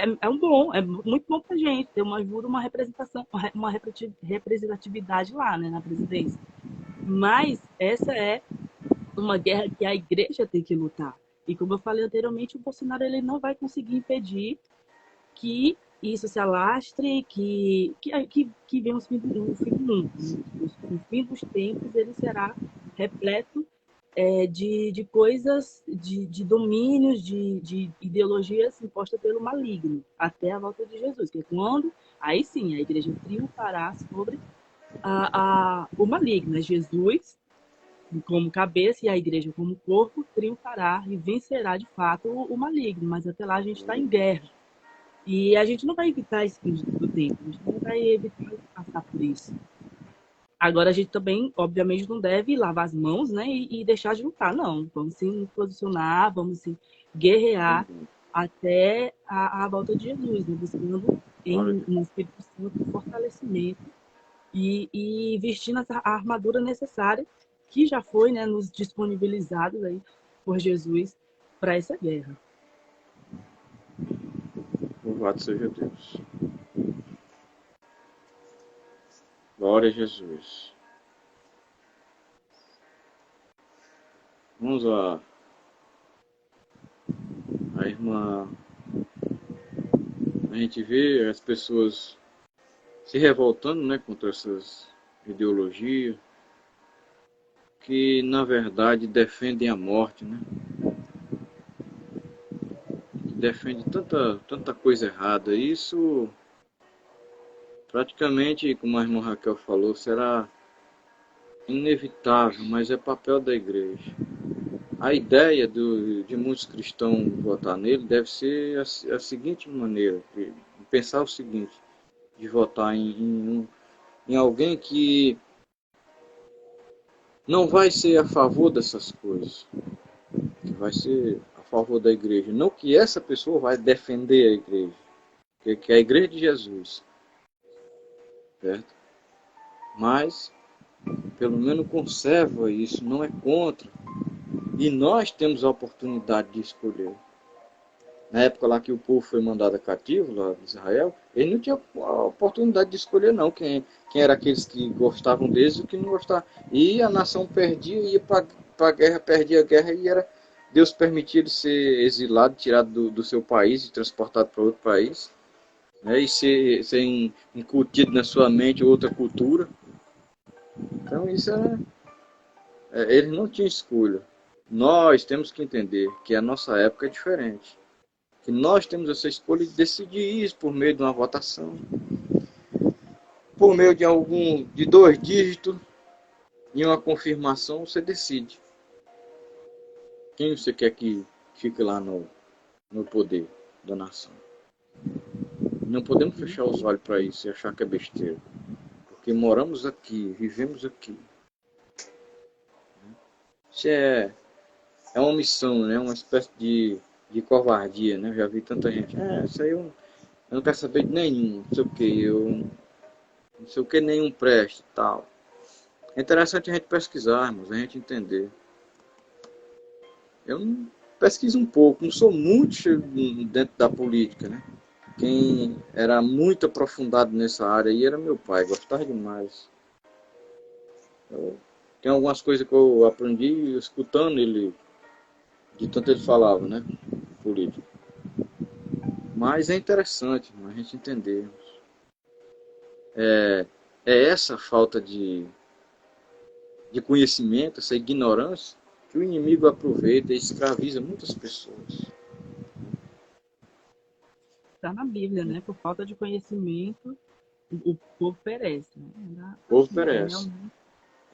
muito bom para a gente ter uma ajuda, uma representação, uma representatividade lá, né, na presidência. Mas essa é uma guerra que a igreja tem que lutar. E como eu falei anteriormente, o Bolsonaro ele não vai conseguir impedir que isso se alastre, que venha o fim do mundo. O fim dos tempos ele será repleto de coisas, de domínios, de ideologias impostas pelo maligno, até a volta de Jesus, que é quando, aí sim, a igreja triunfará sobre o maligno. Jesus, como cabeça, e a igreja como corpo, triunfará e vencerá de fato o maligno, mas até lá a gente está em guerra. E a gente não vai evitar esse fim do tempo, a gente não vai evitar passar por isso. Agora a gente também, obviamente, não deve lavar as mãos, né, e deixar de lutar, não. Vamos sim nos posicionar, vamos sim guerrear até a volta de Jesus, né, buscando no Espírito Santo o fortalecimento e vestindo a armadura necessária que já foi, né, nos disponibilizados aí por Jesus para essa guerra. Louvado seja Deus. Glória a Jesus. Vamos lá. A irmã. A gente vê as pessoas se revoltando, né, contra essas ideologias que, na verdade, defendem a morte, né? Que defendem tanta coisa errada. Isso, praticamente, como a irmã Raquel falou, será inevitável, mas é papel da igreja. A ideia de muitos cristãos votar nele deve ser a seguinte maneira, de pensar o seguinte, de votar em alguém que não vai ser a favor dessas coisas, que vai ser a favor da igreja. Não que essa pessoa vai defender a igreja, que é a igreja de Jesus, certo? Mas, pelo menos conserva isso, não é contra. E nós temos a oportunidade de escolher. Na época lá que o povo foi mandado cativo, lá de Israel, ele não tinha a oportunidade de escolher não quem era aqueles que gostavam deles e o que não gostavam. E a nação perdia, ia para a guerra, perdia a guerra e Deus permitia ele ser exilado, tirado do seu país e transportado para outro país, né, e ser incutido na sua mente outra cultura. Então isso eles não tinham escolha. Nós temos que entender que a nossa época é diferente. Que nós temos essa escolha de decidir isso por meio de uma votação, por meio de 2 dígitos e uma confirmação, você decide quem você quer que fique lá no poder da nação. Não podemos fechar os olhos para isso e achar que é besteira, porque moramos aqui, vivemos aqui. Isso é uma missão, né? Uma espécie de covardia, né? Eu já vi tanta gente, isso aí eu não quero saber de nenhum, não sei o que, não sei o que nenhum preste e tal. É interessante a gente pesquisar, irmãos, a gente entender. Eu pesquiso um pouco, não sou muito dentro da política, né? Quem era muito aprofundado nessa área aí era meu pai, gostava demais. Tem algumas coisas que eu aprendi escutando ele, de tanto ele falava, né? Política. Mas é interessante a gente entender. É essa falta de conhecimento, essa ignorância, que o inimigo aproveita e escraviza muitas pessoas. Está na Bíblia, né? Por falta de conhecimento, o povo perece, né? O povo É perece. realmente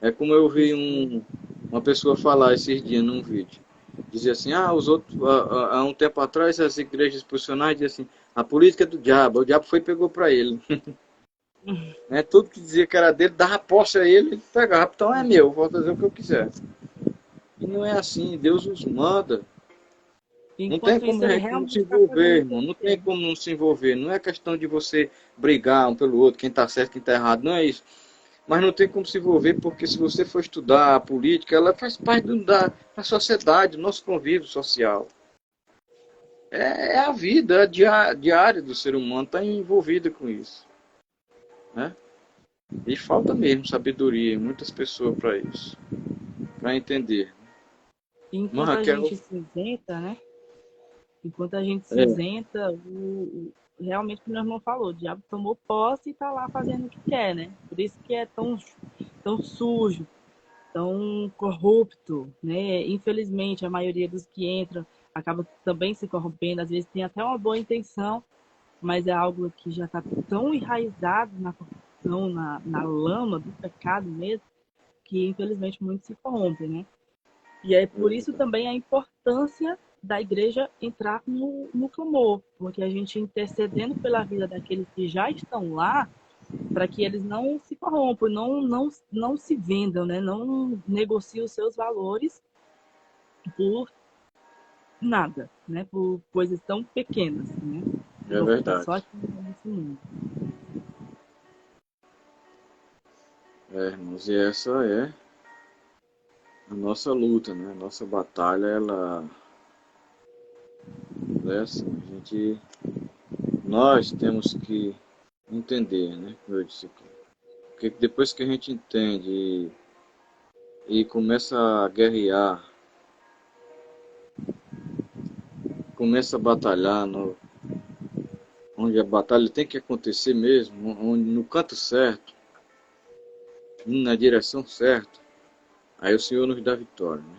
É como eu vi isso. uma pessoa falar esses dias num vídeo. Dizia assim, os outros, há um tempo atrás, as igrejas posicionais diziam assim, a política é do diabo, o diabo foi e pegou para ele. Né? Tudo que dizia que era dele, dava posse a ele, ele pegava, então é meu, vou fazer o que eu quiser. E não é assim, Deus os manda. Não tem Enquanto como isso, a ele gente não se realmente está fazendo envolver, irmão. Não tem acontecer. como não se envolver. Não é questão de você brigar um pelo outro, quem está certo, quem está errado. Não é isso. Mas não tem como se envolver, porque se você for estudar a política, ela faz parte da sociedade, do nosso convívio social. É a vida diária do ser humano, está envolvida com isso. Né? E falta mesmo sabedoria em muitas pessoas para isso, para entender. Mas Enquanto a Raquel, gente se isenta, né? Enquanto a gente se é, isenta, realmente o que o meu irmão falou, o diabo tomou posse e está lá fazendo o que quer, né? Por isso que é tão sujo, tão corrupto, né? Infelizmente, a maioria dos que entram acaba também se corrompendo, às vezes tem até uma boa intenção, mas é algo que já está tão enraizado na corrupção, na lama do pecado mesmo, que infelizmente muitos se corrompem, né? E é por isso também a importância da igreja entrar no clamor, porque a gente intercedendo pela vida daqueles que já estão lá, para que eles não se corrompam, não se vendam, né? Não negociem os seus valores por nada, né? Por coisas tão pequenas, né? é Porque está só verdade. aqui nesse mundo. Irmãos, e essa é a nossa luta, né? A nossa batalha, ela é assim, nós temos que entender, né? Como eu disse aqui. Porque depois que a gente entende e começa a guerrear, começa a batalhar onde a batalha tem que acontecer mesmo, no canto certo, indo na direção certa, aí o Senhor nos dá vitória, né?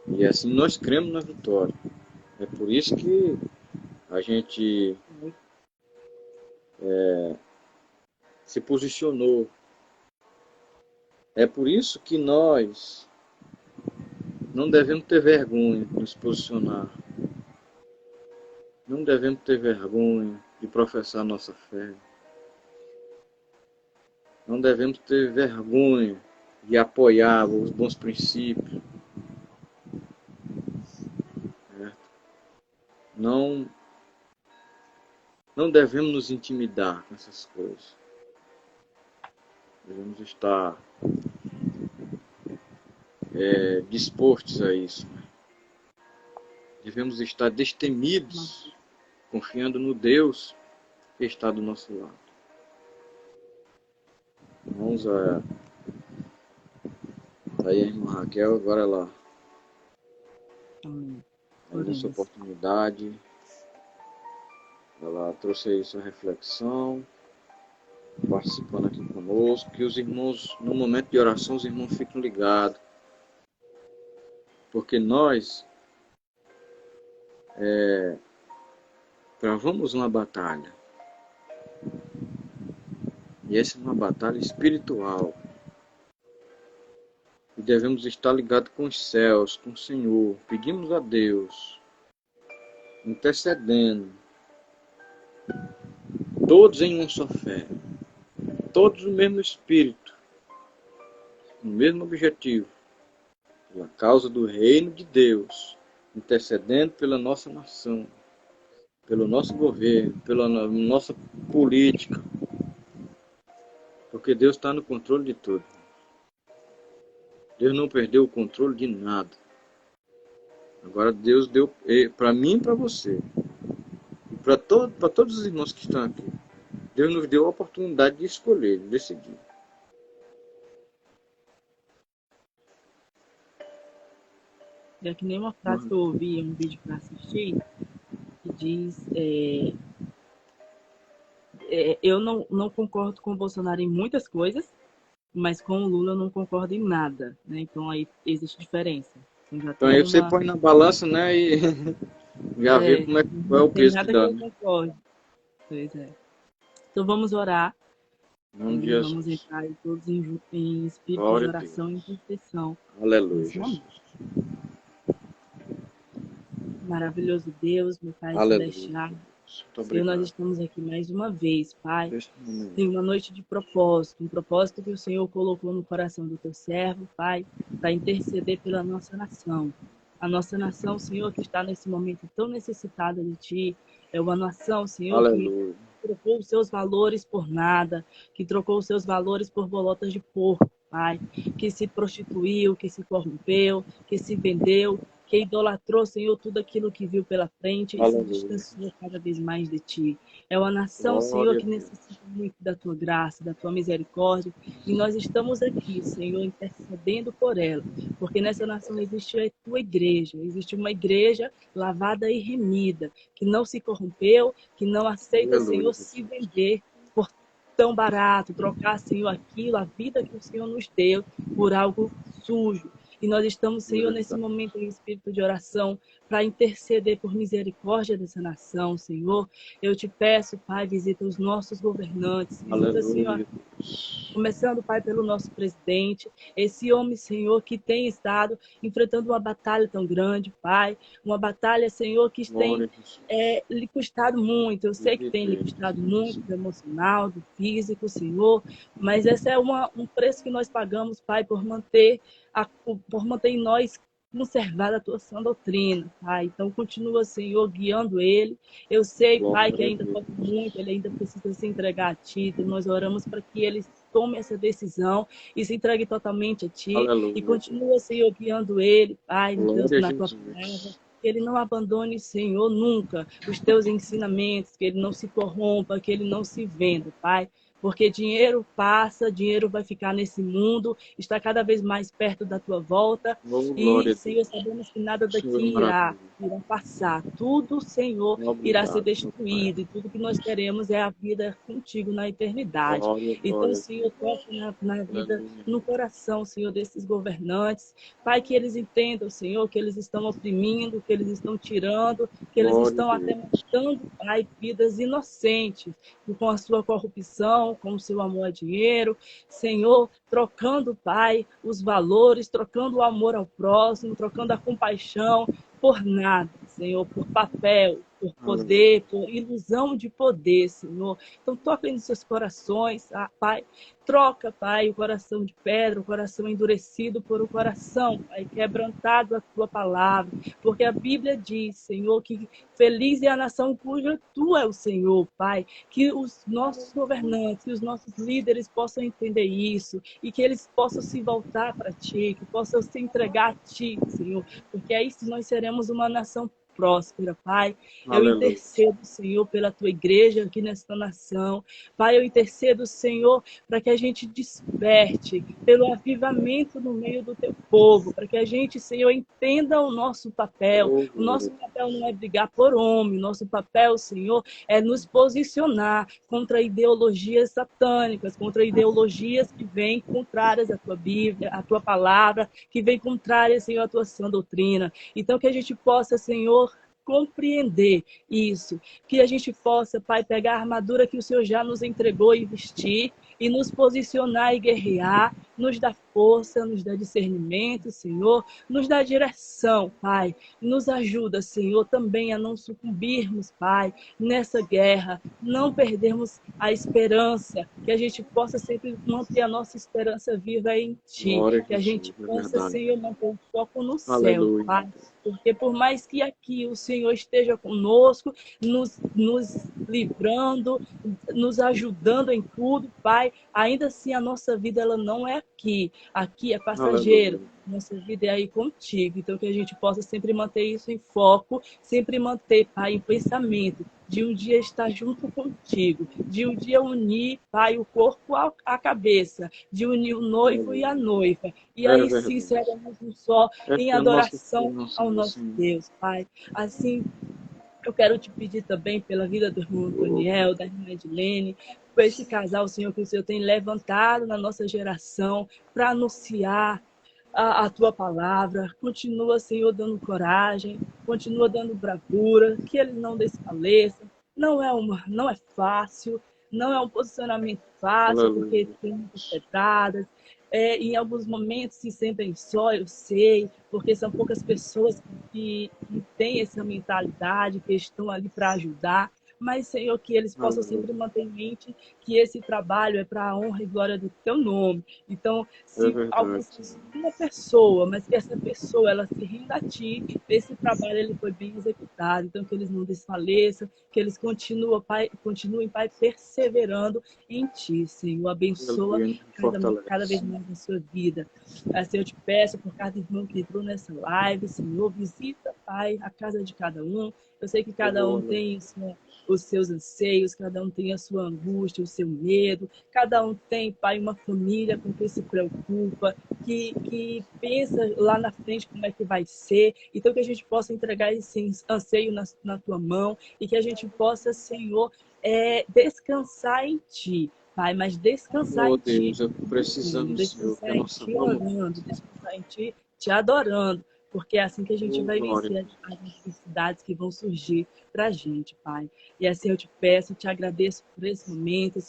E assim nós cremos na vitória. É por isso que a gente se posicionou. É por isso que nós não devemos ter vergonha de nos posicionar. Não devemos ter vergonha de professar nossa fé. Não devemos ter vergonha de apoiar os bons princípios. Certo? Não, não devemos nos intimidar com essas coisas. Devemos estar dispostos a isso. Devemos estar destemidos, confiando no Deus que está do nosso lado. Vamos aí a irmã Raquel, agora ela aí nessa oportunidade, ela trouxe aí sua reflexão, participando aqui conosco, que os irmãos, no momento de oração, os irmãos ficam ligados, porque nós travamos uma batalha, e essa é uma batalha espiritual, e devemos estar ligados com os céus, com o Senhor, pedimos a Deus, intercedendo, todos em uma só fé, todos no mesmo espírito, no mesmo objetivo, pela causa do reino de Deus, intercedendo pela nossa nação, pelo nosso governo, pela nossa política, porque Deus está no controle de tudo. Deus não perdeu o controle de nada. Agora Deus deu para mim e para você, e para todos os irmãos que estão aqui. Deus nos deu a oportunidade de escolher, de decidir. É que nem uma frase que eu ouvi em um vídeo que eu assisti, que diz: eu não concordo com o Bolsonaro em muitas coisas, mas com o Lula eu não concordo em nada, né? Então aí existe diferença. Então aí você põe na balança, né, e já vê qual é o peso que dá. Não tem nada que eu concorde. Pois é. Então vamos orar. Vamos entrar aí todos em espírito de oração e intercessão. Aleluia, Jesus. Maravilhoso Deus, meu Pai celestial. Senhor, nós estamos aqui mais uma vez, Pai. Tem uma noite de propósito, um propósito que o Senhor colocou no coração do teu servo, Pai, para interceder pela nossa nação. A nossa nação, Senhor, que está nesse momento tão necessitada de Ti. É uma nação, Senhor, que trocou os seus valores por nada, que trocou os seus valores por bolotas de porco, Pai, que se prostituiu, que se corrompeu, que se vendeu, que idolatrou, Senhor, tudo aquilo que viu pela frente e se distanciou cada vez mais de Ti. É uma nação, Senhor, que necessita muito da Tua graça, da Tua misericórdia, e nós estamos aqui, Senhor, intercedendo por ela, porque nessa nação existe a Tua igreja, existe uma igreja lavada e remida, que não se corrompeu, que não aceita, Senhor, se vender por tão barato, trocar, Senhor, aquilo, a vida que o Senhor nos deu por algo sujo. E nós estamos, Senhor, nesse momento em espírito de oração para interceder por misericórdia dessa nação, Senhor. Eu te peço, Pai, visita os nossos governantes. Visita, Senhor, começando, Pai, pelo nosso presidente. Esse homem, Senhor, que tem estado enfrentando uma batalha tão grande, Pai. Uma batalha, Senhor, que tem lhe custado muito. Eu sei que tem lhe custado muito do emocional, do físico, Senhor. Mas esse é um preço que nós pagamos, Pai, por manter em nós conservar a tua sã doutrina, Pai. Então, continua, Senhor, guiando ele. Eu sei, Pai, que ainda falta muito, ele ainda precisa se entregar a Ti. Então, nós oramos para que ele tome essa decisão e se entregue totalmente a Ti. Aleluia. E continua, Senhor, guiando ele, Pai, na Tua palavra. Que ele não abandone, Senhor, nunca os Teus ensinamentos, que ele não se corrompa, que ele não se venda, Pai. Porque dinheiro passa, dinheiro vai ficar nesse mundo, está cada vez mais perto da Tua volta. E, Senhor, sabemos que nada daqui irá passar. Tudo, Senhor, irá ser destruído. E tudo que nós queremos é a vida contigo na eternidade. Então, Senhor, toca na vida, no coração, Senhor, desses governantes. Pai, que eles entendam, Senhor, que eles estão oprimindo, que eles estão tirando, que eles estão até matando, Pai, vidas inocentes com a sua corrupção, com o seu amor a dinheiro, Senhor, trocando, Pai, os valores, trocando o amor ao próximo, trocando a compaixão por nada, Senhor, por papel, por poder, por ilusão de poder, Senhor. Então, toca nos seus corações, Pai. Troca, Pai, o coração de pedra, o coração endurecido por um coração, Pai, quebrantado a Tua palavra. Porque a Bíblia diz, Senhor, que feliz é a nação cuja Tu é o Senhor, Pai. Que os nossos governantes, que os nossos líderes possam entender isso e que eles possam se voltar para Ti, que possam se entregar a Ti, Senhor. Porque aí nós seremos uma nação próspera, Pai. Eu intercedo, Senhor, pela Tua igreja aqui nesta nação. Pai, eu intercedo, Senhor, para que a gente desperte pelo avivamento no meio do Teu povo, para que a gente, Senhor, entenda o nosso papel. O nosso papel não é brigar por homem, o nosso papel, Senhor, é nos posicionar contra ideologias satânicas, contra ideologias que vêm contrárias à Tua Bíblia, à Tua palavra, que vêm contrárias, Senhor, à Tua sã doutrina. Então, que a gente possa, Senhor, compreender isso, que a gente possa, Pai, pegar a armadura que o Senhor já nos entregou e vestir e nos posicionar e guerrear, nos dá força, nos dá discernimento, Senhor, nos dá direção, Pai, nos ajuda, Senhor, também a não sucumbirmos, Pai, nessa guerra, não perdermos a esperança, que a gente possa sempre manter a nossa esperança viva em Ti, que a gente possa, Senhor, manter o foco no céu, Pai, porque por mais que aqui o Senhor esteja conosco, nos livrando, nos ajudando em tudo, Pai, ainda assim a nossa vida ela não é aqui. Aqui é Aleluia. passageiro. Nossa vida é aí contigo. Então, que a gente possa sempre manter isso em foco, sempre manter, Pai, o pensamento de um dia estar junto contigo, de um dia unir, Pai, o corpo à cabeça, de unir o noivo e a noiva. E É aí sim verdade. seremos um só em Essa é a nossa adoração ao Senhor, nosso Senhor. Deus, Pai. Assim, eu quero te pedir também pela vida do irmão Antoniel, da irmã Edilene, por esse casal, Senhor, que o Senhor tem levantado na nossa geração para anunciar a tua palavra. Continua, Senhor, dando coragem, continua dando bravura, que eles não desfaleçam. Não é fácil, não é um posicionamento fácil, porque Aleluia. tem muitas pedradas. Em alguns momentos se sentem só, eu sei, porque são poucas pessoas que têm essa mentalidade, que estão ali para ajudar. Mas, Senhor, que eles possam Aleluia. sempre manter em mente que esse trabalho é para a honra e glória do teu nome. Então, É se verdade, alcançar Senhor. uma pessoa, mas que essa pessoa ela se renda a ti, esse trabalho ele foi bem executado. Então, que eles não desfaleçam, que eles continuem, Pai, perseverando em ti, Senhor. Abençoa Aleluia. cada vez Fortalece. mais na sua vida. Assim, eu te peço por cada irmão que entrou nessa live, Senhor, visita, Pai, a casa de cada um. Eu sei que cada Oh, um aleluia. tem os seus anseios, cada um tem a sua angústia, o seu medo, cada um tem, Pai, uma família com quem se preocupa, que pensa lá na frente como é que vai ser. Então, que a gente possa entregar esse anseio na tua mão e que a gente possa, Senhor, descansar em ti. Pai, mas descansar Oh, em ti, Deus, eu precisamos, Senhor, que descansar a em nossa ti alma. orando, descansar em ti te adorando, porque é assim que a gente Oh, vai glória a vencer Deus. as necessidades que vão surgir para a gente, Pai. E assim eu te peço, te agradeço por esse momento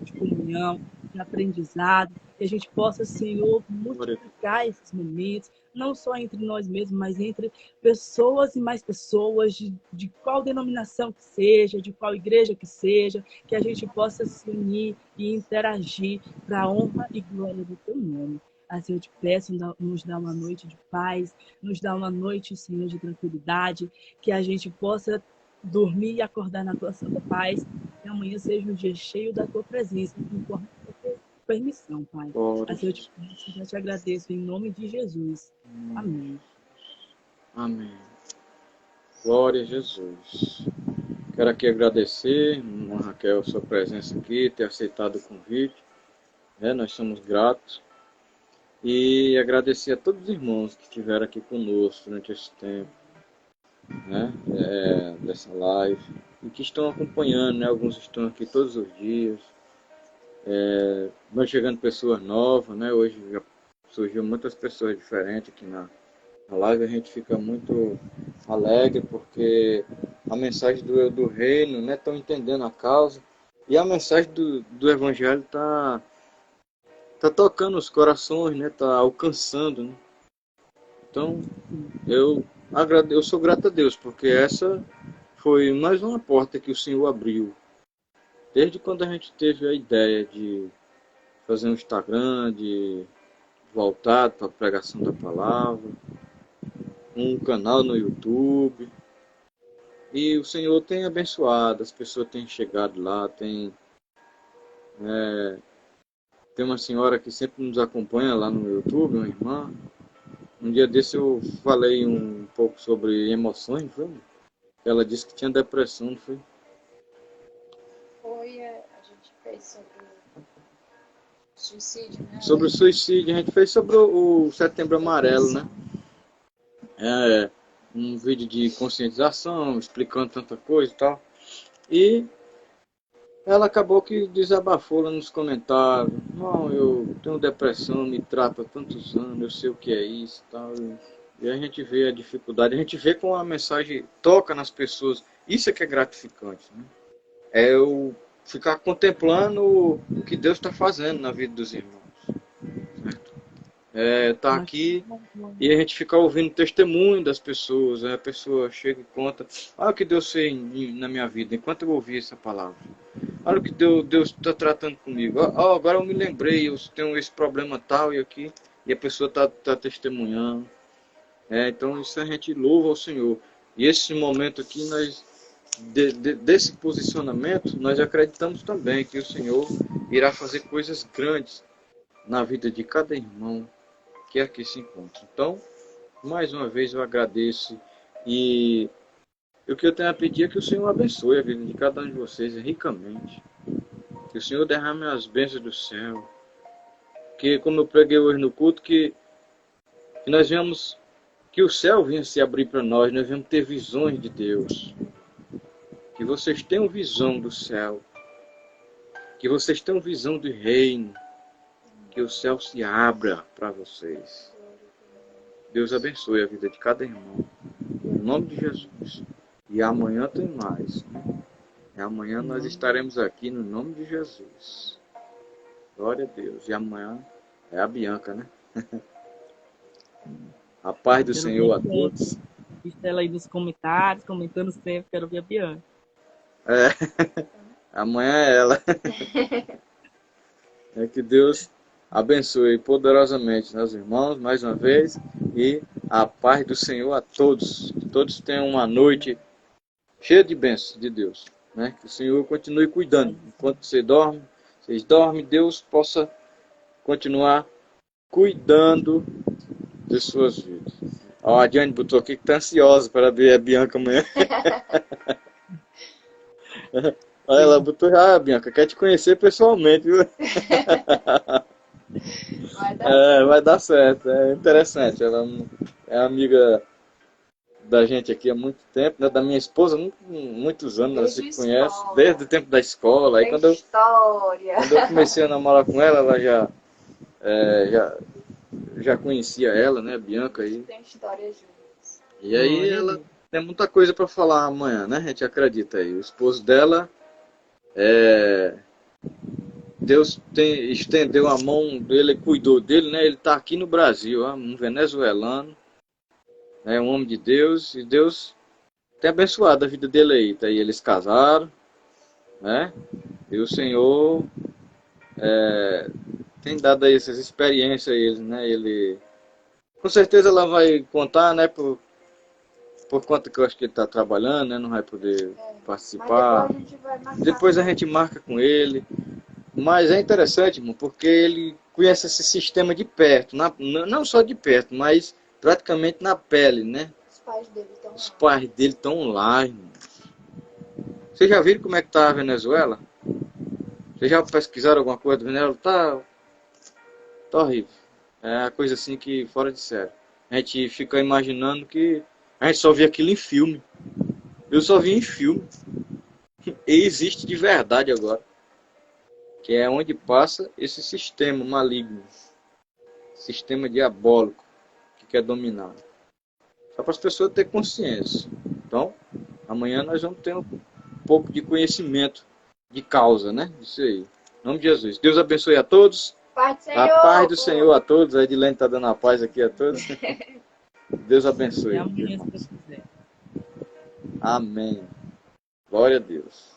de comunhão, de aprendizado, que a gente possa, Senhor, Glória a multiplicar esses momentos, não só entre nós mesmos, mas entre pessoas e mais pessoas, de qual denominação que seja, de qual igreja que seja, que a gente possa se unir e interagir para a honra e glória do teu nome. Assim eu te peço, nos dá uma noite de paz, nos dá uma noite, Senhor, de tranquilidade, que a gente possa dormir e acordar na tua santa paz, que amanhã seja um dia cheio da tua presença, conforme a tua permissão, Pai. Glória a Assim eu te Jesus. peço, já te agradeço, em nome de Jesus. Amém. Amém. Glória a Jesus. Quero aqui agradecer, irmã Raquel, a sua presença aqui, ter aceitado o convite. Nós somos gratos. E agradecer a todos os irmãos que estiveram aqui conosco durante esse tempo, né, dessa live, e que estão acompanhando, né, alguns estão aqui todos os dias, vão chegando pessoas novas, né, hoje já surgiu muitas pessoas diferentes aqui na live, a gente fica muito alegre porque a mensagem do reino, né, estão entendendo a causa, e a mensagem do evangelho tá tocando os corações, né, tá alcançando, né. Então, eu sou grato a Deus, porque essa foi mais uma porta que o Senhor abriu. Desde quando a gente teve a ideia de fazer um Instagram, de voltar para a pregação da palavra, um canal no YouTube. E o Senhor tem abençoado, as pessoas têm chegado lá, tem uma senhora que sempre nos acompanha lá no YouTube, uma irmã. Um dia desse eu falei um pouco sobre emoções, não foi? Ela disse que tinha depressão, não foi? A gente fez sobre suicídio, né? Sobre o suicídio, a gente fez sobre o Setembro Amarelo, né? Um vídeo de conscientização, explicando tanta coisa e tal. E ela acabou que desabafou lá nos comentários. Não, eu tenho depressão, me trato há tantos anos, eu sei o que é isso e tal. E a gente vê a dificuldade, a gente vê como a mensagem toca nas pessoas. Isso é que é gratificante, né? É eu ficar contemplando o que Deus está fazendo na vida dos irmãos. Tá aqui e a gente fica ouvindo o testemunho das pessoas. A pessoa chega e conta: olha o que Deus fez na minha vida enquanto eu ouvi essa palavra. Olha o que Deus está tratando comigo. Agora eu me lembrei, eu tenho esse problema tal e aqui. E a pessoa está testemunhando. Então isso a gente louva ao Senhor. E esse momento aqui, nós desse posicionamento, nós acreditamos também que o Senhor irá fazer coisas grandes na vida de cada irmão que aqui se encontra. Então, mais uma vez eu agradeço e o que eu tenho a pedir é que o Senhor abençoe a vida de cada um de vocês ricamente. Que o Senhor derrame as bênçãos do céu. Que, como eu preguei hoje no culto, que nós venhamos, que o céu venha se abrir para nós venhamos ter visões de Deus. Que vocês tenham visão do céu. Que vocês tenham visão do reino. Que o céu se abra para vocês. Deus abençoe a vida de cada irmão. Em nome de Jesus. E amanhã tem mais. E amanhã nós estaremos aqui no nome de Jesus. Glória a Deus. E amanhã é a Bianca, né? A paz do Senhor a todos. Visto ela aí nos comentários, comentando sempre, quero ver a Bianca. Amanhã é ela. É que Deus abençoe poderosamente meus irmãos, mais uma vez. E a paz do Senhor a todos. Que todos tenham uma noite cheia de bênçãos de Deus. Né? Que o Senhor continue cuidando. Enquanto vocês dormem, Deus possa continuar cuidando de suas vidas. Ó, a Diane botou aqui que está ansiosa para ver a Bianca amanhã. Olha, ela botou, Bianca, quer te conhecer pessoalmente, viu? Vai dar certo. É interessante. Ela é amiga da gente aqui há muito tempo, né? Da minha esposa, muitos anos, ela se conhece, desde o tempo da escola. Aí quando eu comecei a namorar com ela, ela já conhecia ela, né, Bianca aí. Tem história juntos. E aí ela tem muita coisa para falar amanhã, né? A gente acredita aí. O esposo dela, Deus estendeu a mão dele, cuidou dele, né? Ele está aqui no Brasil, um venezuelano, né? Um homem de Deus, e Deus tem abençoado a vida dele aí. Tá aí, eles casaram, né? E o Senhor tem dado aí essas experiências a eles, né? Ele, com certeza ela vai contar, né? Por conta que eu acho que ele está trabalhando, né? Não vai poder participar. Depois a gente marca com ele. Mas é interessante, irmão, porque ele conhece esse sistema de perto. Não só de perto, mas praticamente na pele, né? Os pais dele estão lá, irmão. Vocês já viram como é que está a Venezuela? Vocês já pesquisaram alguma coisa do Venezuela? Tá horrível. É uma coisa assim que fora de sério. A gente fica imaginando que a gente só vê aquilo em filme. Eu só vi em filme. E existe de verdade agora. Que é onde passa esse sistema maligno. Sistema diabólico que quer dominar. Só para as pessoas terem consciência. Então, amanhã nós vamos ter um pouco de conhecimento de causa, né? Isso aí. Em nome de Jesus. Deus abençoe a todos. A paz do Senhor a todos. A Edilene está dando a paz aqui a todos. Deus abençoe. Até amanhã, se Deus quiser. Amém. Glória a Deus.